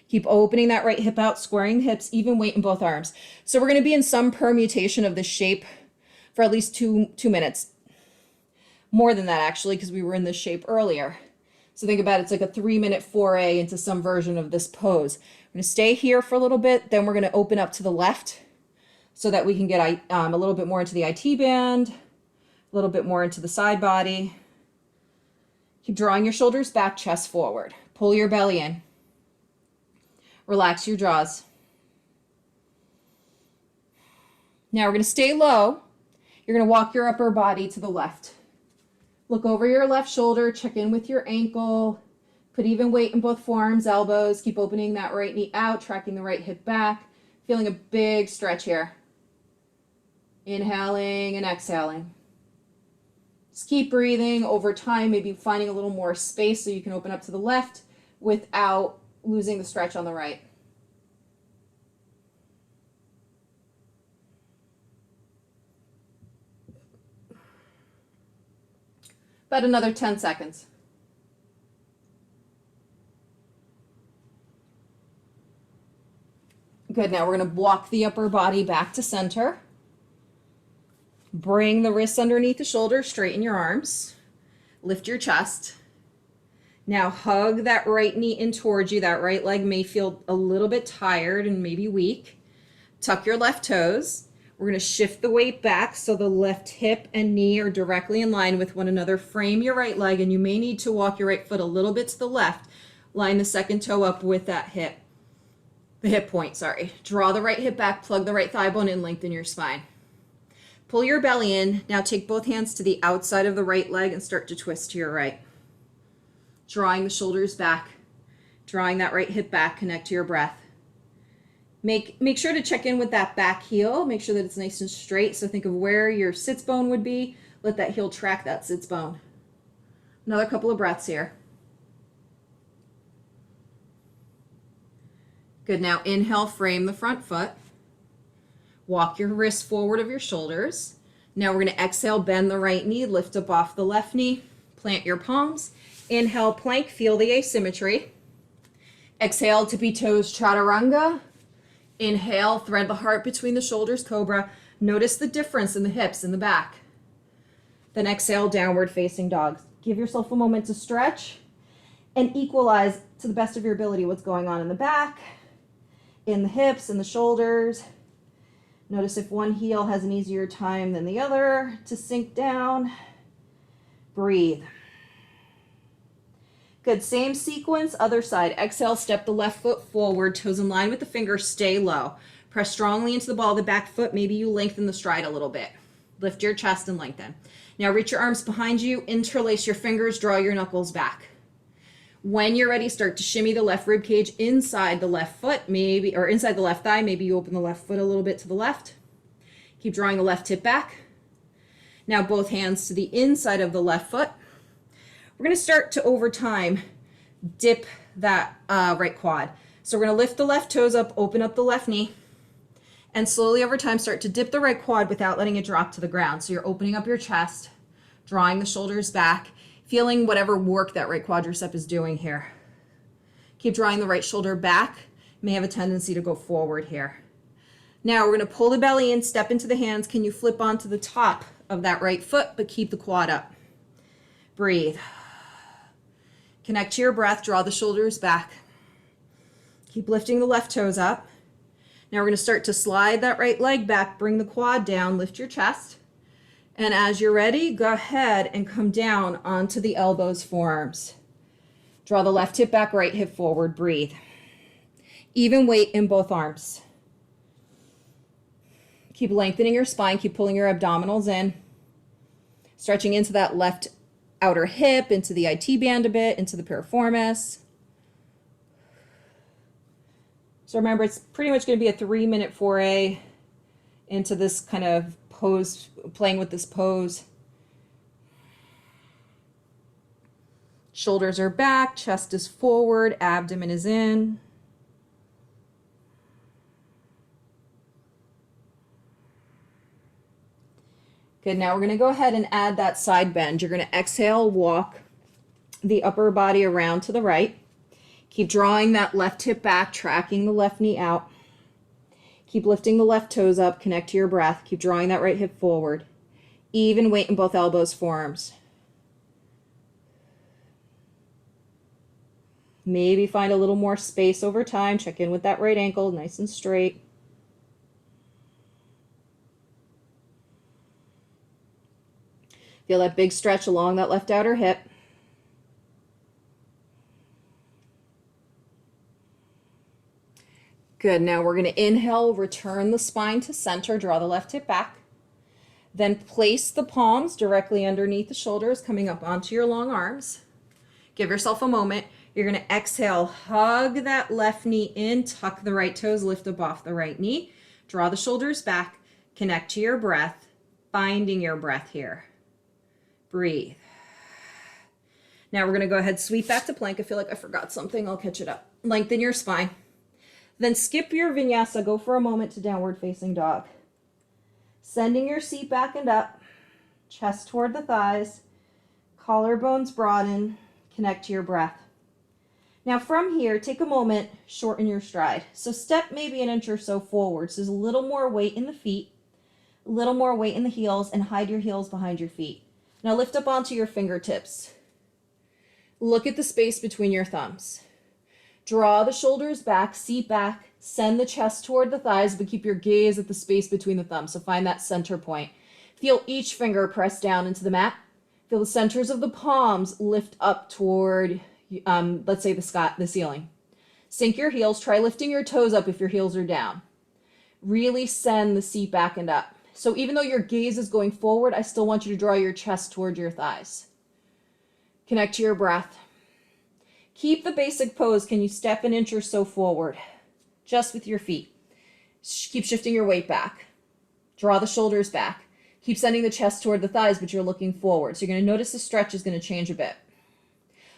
Keep opening that right hip out, squaring the hips, even weight in both arms. So we're going to be in some permutation of this shape for at least two minutes. More than that, actually, because we were in this shape earlier. So think about it, it's like a 3-minute foray into some version of this pose. We're going to stay here for a little bit, then we're going to open up to the left so that we can get a little bit more into the IT band, a little bit more into the side body. Keep drawing your shoulders back, chest forward. Pull your belly in. Relax your jaws. Now we're going to stay low. You're going to walk your upper body to the left. Look over your left shoulder, check in with your ankle. Put even weight in both forearms, elbows. Keep opening that right knee out, tracking the right hip back. Feeling a big stretch here. Inhaling and exhaling. Just keep breathing over time, maybe finding a little more space so you can open up to the left without losing the stretch on the right. About another 10 seconds. Good, now we're going to walk the upper body back to center. Bring the wrists underneath the shoulders, straighten your arms. Lift your chest. Now hug that right knee in towards you. That right leg may feel a little bit tired and maybe weak. Tuck your left toes. We're going to shift the weight back so the left hip and knee are directly in line with one another. Frame your right leg, and you may need to walk your right foot a little bit to the left. Line the second toe up with that hip. The hip point, sorry. Draw the right hip back, plug the right thigh bone in, lengthen your spine. Pull your belly in. Now take both hands to the outside of the right leg and start to twist to your right. Drawing the shoulders back. Drawing that right hip back, connect to your breath. Make sure to check in with that back heel. Make sure that it's nice and straight. So think of where your sits bone would be. Let that heel track that sits bone. Another couple of breaths here. Good, now inhale, frame the front foot. Walk your wrists forward of your shoulders. Now we're going to exhale, bend the right knee, lift up off the left knee, plant your palms. Inhale, plank, feel the asymmetry. Exhale, tippy toes, chaturanga. Inhale, thread the heart between the shoulders, cobra. Notice the difference in the hips in the back. Then exhale, downward facing dog. Give yourself a moment to stretch and equalize to the best of your ability what's going on in the back, in the hips, in the shoulders. Notice if one heel has an easier time than the other to sink down. Breathe. Good, same sequence, other side. Exhale, step the left foot forward, toes in line with the fingers, stay low. Press strongly into the ball of the back foot. Maybe you lengthen the stride a little bit. Lift your chest and lengthen. Now reach your arms behind you, interlace your fingers, draw your knuckles back. When you're ready, start to shimmy the left rib cage inside the left foot, maybe, or inside the left thigh. Maybe you open the left foot a little bit to the left. Keep drawing the left hip back. Now both hands to the inside of the left foot. We're going to start to, over time, dip that right quad. So we're going to lift the left toes up, open up the left knee, and slowly over time start to dip the right quad without letting it drop to the ground. So you're opening up your chest, drawing the shoulders back, feeling whatever work that right quadricep is doing here. Keep drawing the right shoulder back. You may have a tendency to go forward here. Now we're going to pull the belly in, step into the hands. Can you flip onto the top of that right foot, but keep the quad up? Breathe. Connect to your breath, draw the shoulders back. Keep lifting the left toes up. Now we're going to start to slide that right leg back, bring the quad down, lift your chest. And as you're ready, go ahead and come down onto the elbows, forearms. Draw the left hip back, right hip forward, breathe. Even weight in both arms. Keep lengthening your spine, keep pulling your abdominals in. Stretching into that left outer hip, into the IT band a bit, into the piriformis. So remember, it's pretty much going to be a 3-minute foray into this kind of pose, playing with this pose. Shoulders are back, chest is forward, abdomen is in. Good, now we're going to go ahead and add that side bend. You're going to exhale, walk the upper body around to the right. Keep drawing that left hip back, tracking the left knee out. Keep lifting the left toes up, connect to your breath. Keep drawing that right hip forward. Even weight in both elbows, forearms. Maybe find a little more space over time. Check in with that right ankle, nice and straight. Feel that big stretch along that left outer hip. Good. Now we're going to inhale, return the spine to center, draw the left hip back. Then place the palms directly underneath the shoulders, coming up onto your long arms. Give yourself a moment. You're going to exhale, hug that left knee in, tuck the right toes, lift up off the right knee. Draw the shoulders back, connect to your breath, finding your breath here. Breathe. Now we're going to go ahead, sweep back to plank. I feel like I forgot something. I'll catch it up. Lengthen your spine. Then skip your vinyasa. Go for a moment to downward facing dog. Sending your seat back and up. Chest toward the thighs. Collarbones broaden. Connect to your breath. Now from here, take a moment, shorten your stride. So step maybe an inch or so forward. So there's a little more weight in the feet, a little more weight in the heels, and hide your heels behind your feet. Now lift up onto your fingertips. Look at the space between your thumbs. Draw the shoulders back, seat back, send the chest toward the thighs, but keep your gaze at the space between the thumbs. So find that center point. Feel each finger press down into the mat. Feel the centers of the palms lift up toward, let's say, the ceiling. Sink your heels. Try lifting your toes up if your heels are down. Really send the seat back and up. So even though your gaze is going forward, I still want you to draw your chest toward your thighs. Connect to your breath. Keep the basic pose. Can you step an inch or so forward? Just with your feet. Keep shifting your weight back. Draw the shoulders back. Keep sending the chest toward the thighs, but you're looking forward. So you're going to notice the stretch is going to change a bit.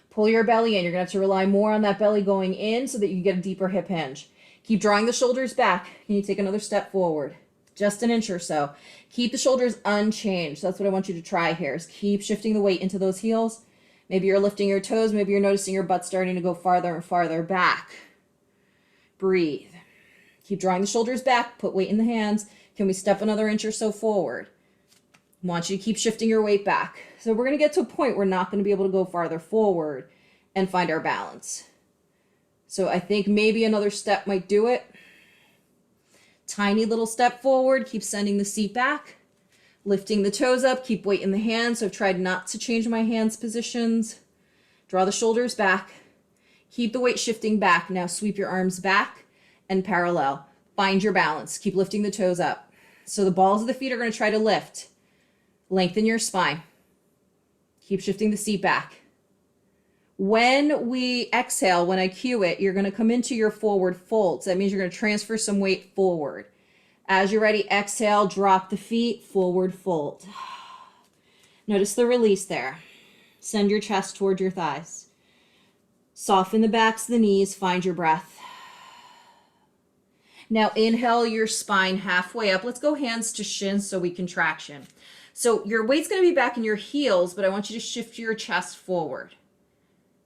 Pull your belly in. You're going to have to rely more on that belly going in so that you get a deeper hip hinge. Keep drawing the shoulders back. Can you take another step forward? Just an inch or so. Keep the shoulders unchanged. That's what I want you to try here, is keep shifting the weight into those heels. Maybe you're lifting your toes. Maybe you're noticing your butt starting to go farther and farther back. Breathe. Keep drawing the shoulders back. Put weight in the hands. Can we step another inch or so forward? I want you to keep shifting your weight back. So we're going to get to a point where we're not going to be able to go farther forward and find our balance. So I think maybe another step might do it. Tiny little step forward. Keep sending the seat back. Lifting the toes up, keep weight in the hands. So I've tried not to change my hands positions. Draw the shoulders back. Keep the weight shifting back. Now sweep your arms back and parallel. Find your balance. Keep lifting the toes up. So the balls of the feet are going to try to lift. Lengthen your spine. Keep shifting the seat back. When we exhale, when I cue it, you're going to come into your forward fold. So that means you're going to transfer some weight forward. As you're ready, exhale, drop the feet, forward fold. Notice the release there. Send your chest toward your thighs. Soften the backs of the knees, find your breath. Now inhale your spine halfway up. Let's go hands to shins so we can traction. So your weight's going to be back in your heels, but I want you to shift your chest forward.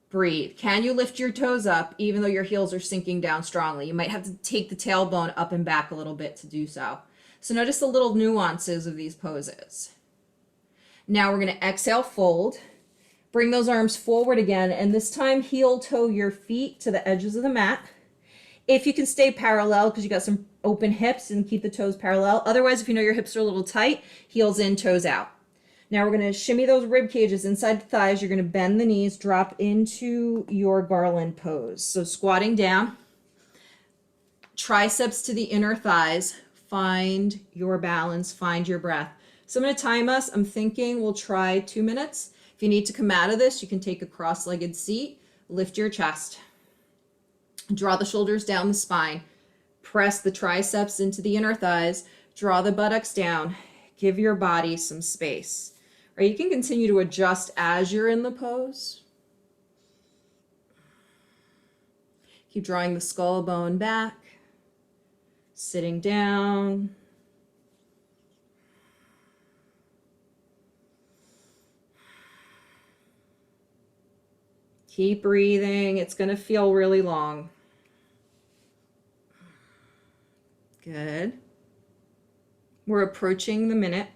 Breathe. Can you lift your toes up even though your heels are sinking down strongly? You might have to take the tailbone up and back a little bit to do so. So notice the little nuances of these poses. Now we're going to exhale, fold. Bring those arms forward again, and this time heel toe your feet to the edges of the mat. If you can stay parallel because you got some open hips, and keep the toes parallel. Otherwise, if you know your hips are a little tight, heels in, toes out. Now we're going to shimmy those rib cages inside the thighs. You're going to bend the knees, drop into your Garland pose. So squatting down, triceps to the inner thighs. Find your balance, find your breath. So I'm going to time us. I'm thinking we'll try 2 minutes. If you need to come out of this, you can take a cross-legged seat, lift your chest, draw the shoulders down the spine, press the triceps into the inner thighs, draw the buttocks down, give your body some space. Or you can continue to adjust as you're in the pose. Keep drawing the skull bone back, sitting down. Keep breathing. It's going to feel really long. Good. We're approaching the minute.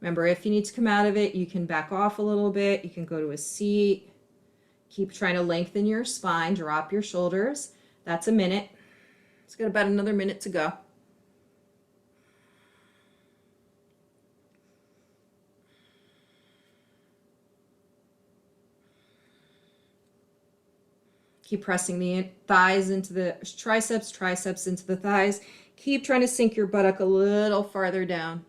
Remember, if you need to come out of it, you can back off a little bit. You can go to a seat. Keep trying to lengthen your spine. Drop your shoulders. That's a minute. It's got about another minute to go. Keep pressing the thighs into the triceps, triceps into the thighs. Keep trying to sink your buttock a little farther down.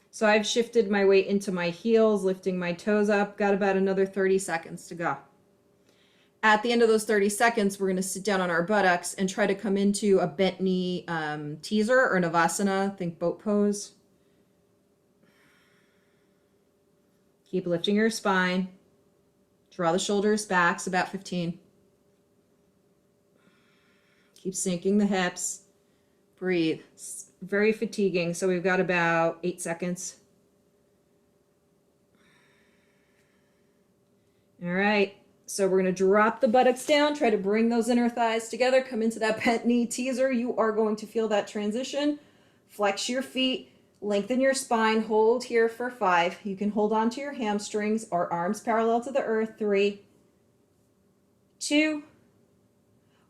So I've shifted my weight into my heels, lifting my toes up. Got about another 30 seconds to go. At the end of those 30 seconds, we're going to sit down on our buttocks and try to come into a bent knee teaser or navasana. Think boat pose. Keep lifting your spine. Draw the shoulders back, so about 15. Keep sinking the hips. Breathe. It's very fatiguing, so we've got about 8 seconds. All right, so we're going to drop the buttocks down, try to bring those inner thighs together, come into that bent knee teaser. You are going to feel that transition. Flex your feet, lengthen your spine, hold here for 5. You can hold on to your hamstrings or arms parallel to the earth. 3, 2,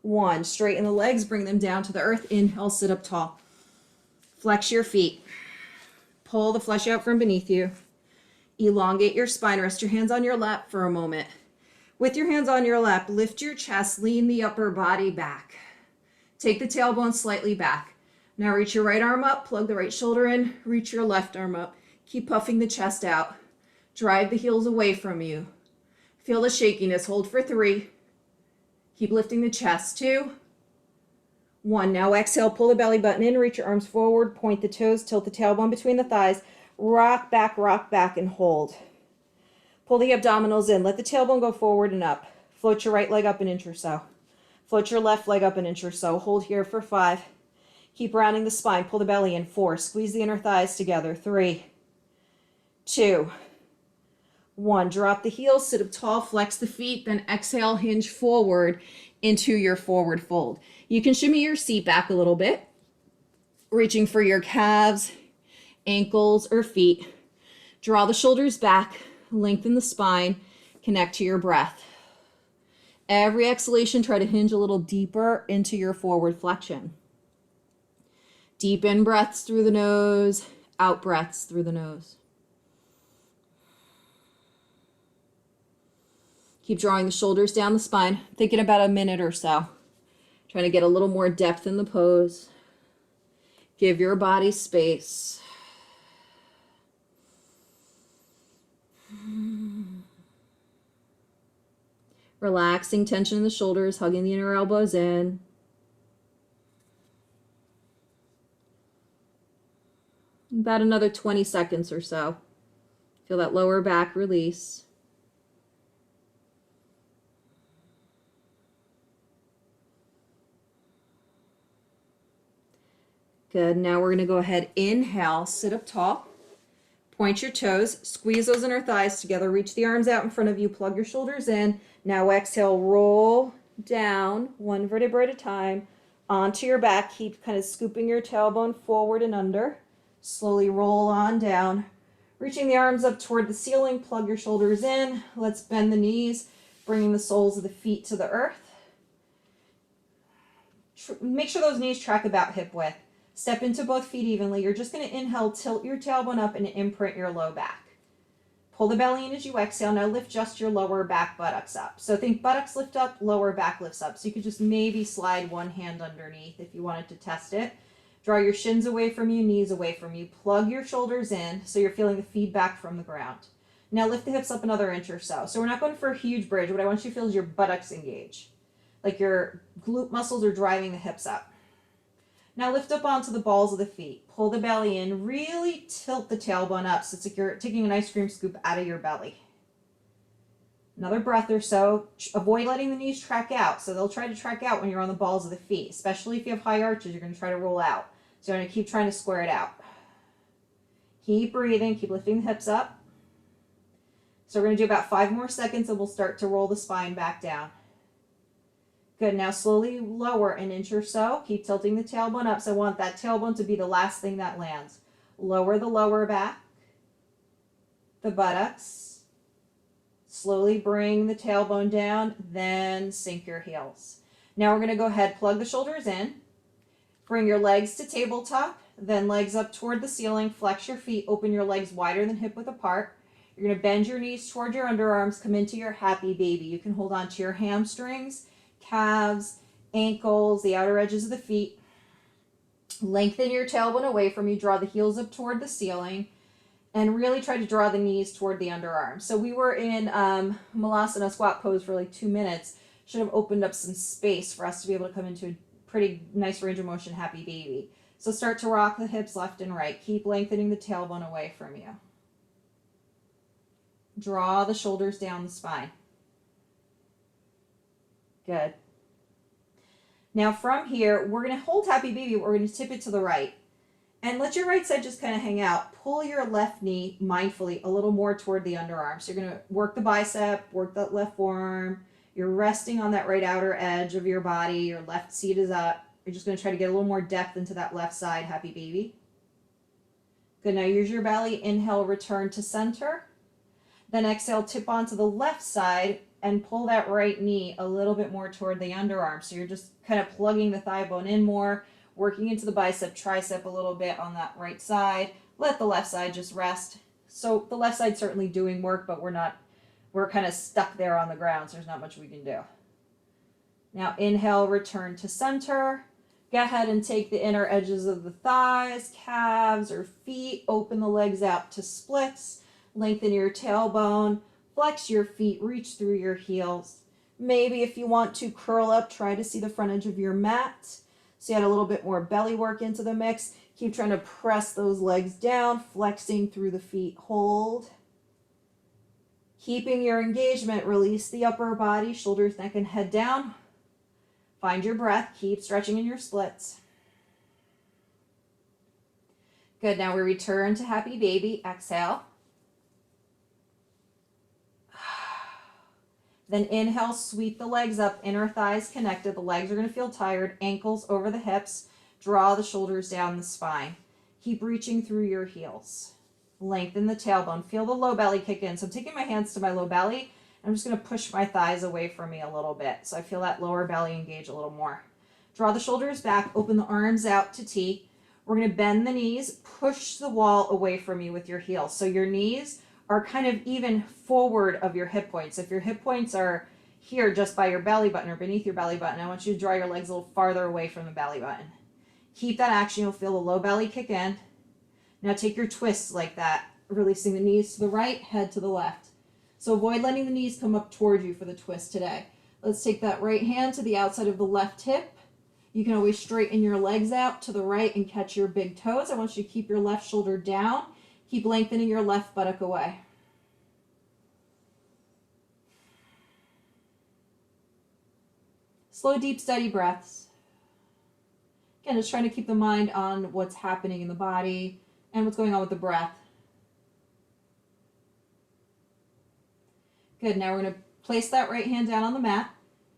1. Straighten the legs, bring them down to the earth. Inhale, sit up tall. Flex your feet. Pull the flesh out from beneath you. Elongate your spine. Rest your hands on your lap for a moment. With your hands on your lap, lift your chest, lean the upper body back. Take the tailbone slightly back. Now reach your right arm up, plug the right shoulder in, reach your left arm up. Keep puffing the chest out. Drive the heels away from you. Feel the shakiness. Hold for 3. Keep lifting the chest. 2, 1. Now exhale, pull the belly button in, reach your arms forward, point the toes, tilt the tailbone between the thighs, rock back, and hold. Pull the abdominals in, let the tailbone go forward and up. Float your right leg up an inch or so. Float your left leg up an inch or so. Hold here for 5. Keep rounding the spine, pull the belly in. 4, squeeze the inner thighs together. 3, 2, 1. Drop the heels, sit up tall, flex the feet, then exhale, hinge forward into your forward fold. You can shimmy your seat back a little bit, reaching for your calves, ankles, or feet. Draw the shoulders back, lengthen the spine, connect to your breath. Every exhalation, try to hinge a little deeper into your forward flexion. Deep in breaths through the nose, out breaths through the nose. Keep drawing the shoulders down the spine, thinking about a minute or so. Trying to get a little more depth in the pose. Give your body space. Relaxing tension in the shoulders, hugging the inner elbows in. About another 20 seconds or so. Feel that lower back release. Good. Now we're going to go ahead, inhale, sit up tall. Point your toes, squeeze those inner thighs together, reach the arms out in front of you, plug your shoulders in. Now exhale, roll down, 1 vertebra at a time, onto your back. Keep kind of scooping your tailbone forward and under. Slowly roll on down, reaching the arms up toward the ceiling, plug your shoulders in. Let's bend the knees, bringing the soles of the feet to the earth. Make sure those knees track about hip width. Step into both feet evenly. You're just going to inhale, tilt your tailbone up and imprint your low back. Pull the belly in as you exhale. Now lift just your lower back buttocks up. So think buttocks lift up, lower back lifts up. So you could just maybe slide one hand underneath if you wanted to test it. Draw your shins away from you, knees away from you. Plug your shoulders in so you're feeling the feedback from the ground. Now lift the hips up another inch or so. So we're not going for a huge bridge. What I want you to feel is your buttocks engage. Like your glute muscles are driving the hips up. Now lift up onto the balls of the feet. Pull the belly in. Really tilt the tailbone up so it's like you're taking an ice cream scoop out of your belly. Another breath or so. Avoid letting the knees track out. So they'll try to track out when you're on the balls of the feet. Especially if you have high arches, you're going to try to roll out. So you're going to keep trying to square it out. Keep breathing. Keep lifting the hips up. So we're going to do about 5 more seconds and we'll start to roll the spine back down. Good. Now slowly lower an inch or so. Keep tilting the tailbone up. So I want that tailbone to be the last thing that lands. Lower the lower back, the buttocks. Slowly bring the tailbone down, then sink your heels. Now we're going to go ahead, plug the shoulders in. Bring your legs to tabletop, then legs up toward the ceiling. Flex your feet, open your legs wider than hip width apart. You're going to bend your knees toward your underarms, come into your happy baby. You can hold on to your hamstrings, calves, ankles, the outer edges of the feet. Lengthen your tailbone away from you. Draw the heels up toward the ceiling. And really try to draw the knees toward the underarms. So we were in Malasana squat pose for like 2 minutes. Should have opened up some space for us to be able to come into a pretty nice range of motion happy baby. So start to rock the hips left and right. Keep lengthening the tailbone away from you. Draw the shoulders down the spine. Good. Now from here, we're going to hold happy baby, but we're going to tip it to the right. And let your right side just kind of hang out. Pull your left knee mindfully a little more toward the underarm. So you're going to work the bicep, work that left forearm. You're resting on that right outer edge of your body. Your left seat is up. You're just going to try to get a little more depth into that left side, happy baby. Good, now use your belly. Inhale, return to center. Then exhale, tip onto the left side and pull that right knee a little bit more toward the underarm. So you're just kind of plugging the thigh bone in more, working into the bicep, tricep a little bit on that right side. Let the left side just rest. So the left side's certainly doing work, but we're kind of stuck there on the ground, so there's not much we can do. Now inhale, return to center. Go ahead and take the inner edges of the thighs, calves, or feet. Open the legs out to splits. Lengthen your tailbone. Flex your feet. Reach through your heels. Maybe if you want to curl up, try to see the front edge of your mat. So you add a little bit more belly work into the mix. Keep trying to press those legs down, flexing through the feet. Hold. Keeping your engagement, release the upper body, shoulders, neck, and head down. Find your breath. Keep stretching in your splits. Good. Now we return to happy baby. Exhale. Then inhale, sweep the legs up, inner thighs connected. The legs are going to feel tired. Ankles over the hips. Draw the shoulders down the spine. Keep reaching through your heels. Lengthen the tailbone. Feel the low belly kick in. So I'm taking my hands to my low belly. I'm just going to push my thighs away from me a little bit. So I feel that lower belly engage a little more. Draw the shoulders back. Open the arms out to T. We're going to bend the knees. Push the wall away from you with your heels. So your knees are kind of even forward of your hip points. If your hip points are here just by your belly button or beneath your belly button, I want you to draw your legs a little farther away from the belly button. Keep that action. You'll feel the low belly kick in. Now take your twists like that, releasing the knees to the right, head to the left. So avoid letting the knees come up toward you for the twist today. Let's take that right hand to the outside of the left hip. You can always straighten your legs out to the right and catch your big toes. I want you to keep your left shoulder down. Keep lengthening your left buttock away. Slow, deep, steady breaths. Again, just trying to keep the mind on what's happening in the body and what's going on with the breath. Good, now we're going to place that right hand down on the mat.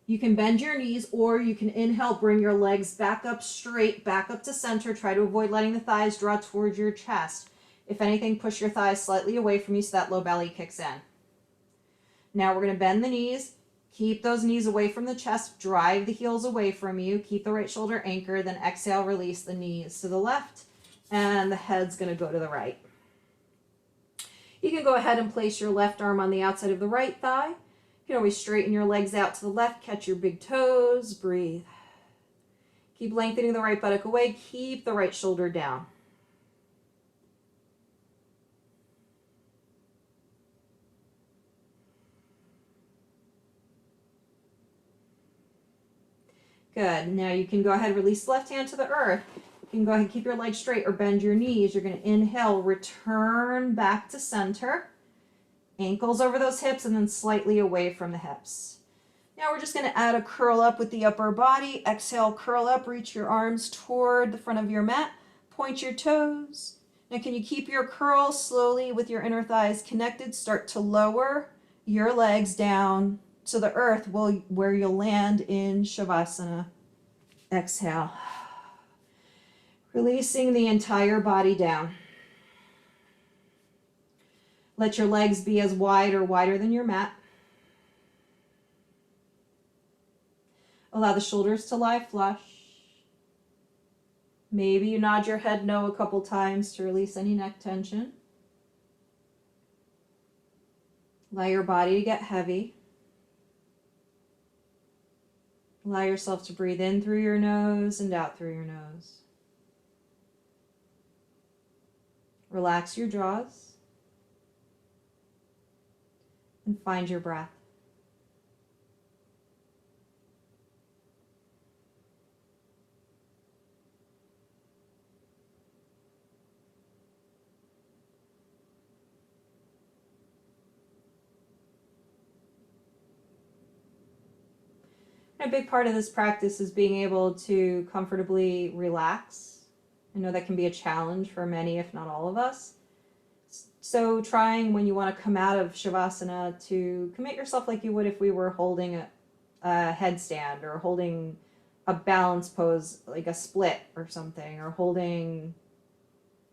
You can bend your knees or you can inhale, bring your legs back up straight, back up to center. Try to avoid letting the thighs draw towards your chest. If anything, push your thighs slightly away from you so that low belly kicks in. Now we're going to bend the knees. Keep those knees away from the chest. Drive the heels away from you. Keep the right shoulder anchored. Then exhale, release the knees to the left. And the head's going to go to the right. You can go ahead and place your left arm on the outside of the right thigh. You can always straighten your legs out to the left. Catch your big toes. Breathe. Keep lengthening the right buttock away. Keep the right shoulder down. Good. Now you can go ahead and release the left hand to the earth. You can go ahead and keep your legs straight or bend your knees. You're going to inhale, return back to center. Ankles over those hips and then slightly away from the hips. Now we're just going to add a curl up with the upper body. Exhale, curl up, reach your arms toward the front of your mat. Point your toes. Now can you keep your curl slowly with your inner thighs connected? Start to lower your legs down to the earth where you'll land in Shavasana. Exhale. Releasing the entire body down. Let your legs be as wide or wider than your mat. Allow the shoulders to lie flush. Maybe you nod your head no a couple times to release any neck tension. Allow your body to get heavy. Allow yourself to breathe in through your nose and out through your nose. Relax your jaws and find your breath. A big part of this practice is being able to comfortably relax. I know that can be a challenge for many, if not all of us. So trying when you want to come out of Shavasana to commit yourself like you would if we were holding a headstand or holding a balance pose like a split or something, or holding,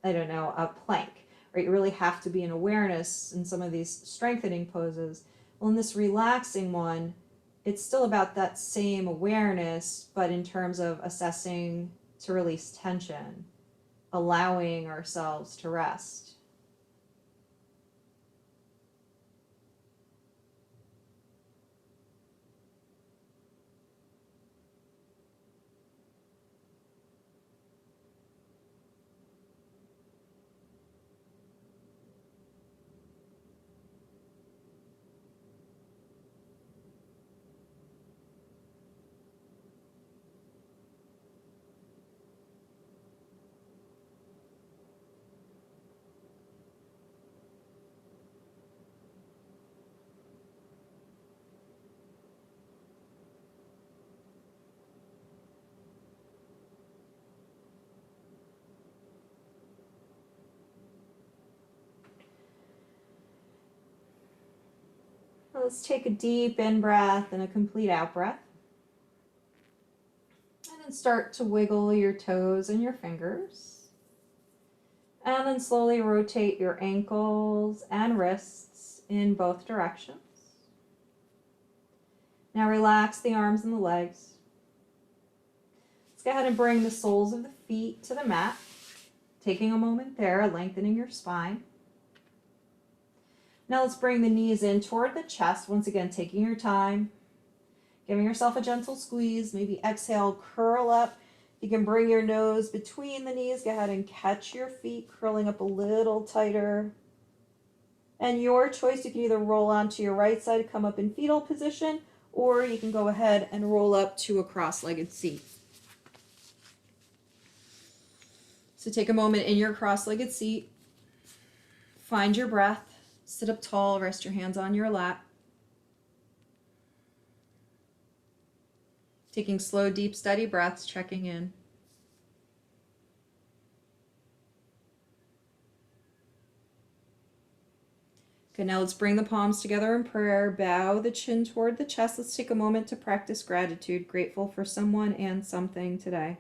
I don't know, a plank, right? You really have to be in awareness in some of these strengthening poses. Well, in this relaxing one, it's still about that same awareness, but in terms of assessing to release tension, allowing ourselves to rest. Let's take a deep in-breath and a complete out-breath. And then start to wiggle your toes and your fingers. And then slowly rotate your ankles and wrists in both directions. Now relax the arms and the legs. Let's go ahead and bring the soles of the feet to the mat. Taking a moment there, lengthening your spine. Now let's bring the knees in toward the chest. Once again, taking your time, giving yourself a gentle squeeze. Maybe exhale, curl up. You can bring your nose between the knees. Go ahead and catch your feet, curling up a little tighter. And your choice, you can either roll onto your right side, come up in fetal position, or you can go ahead and roll up to a cross-legged seat. So take a moment in your cross-legged seat. Find your breath. Sit up tall, rest your hands on your lap. Taking slow, deep, steady breaths, checking in. Okay, now let's bring the palms together in prayer. Bow the chin toward the chest. Let's take a moment to practice gratitude, grateful for someone and something today.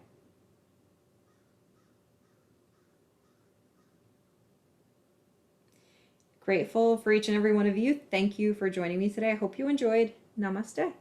Grateful for each and every one of you. Thank you for joining me today. I hope you enjoyed. Namaste.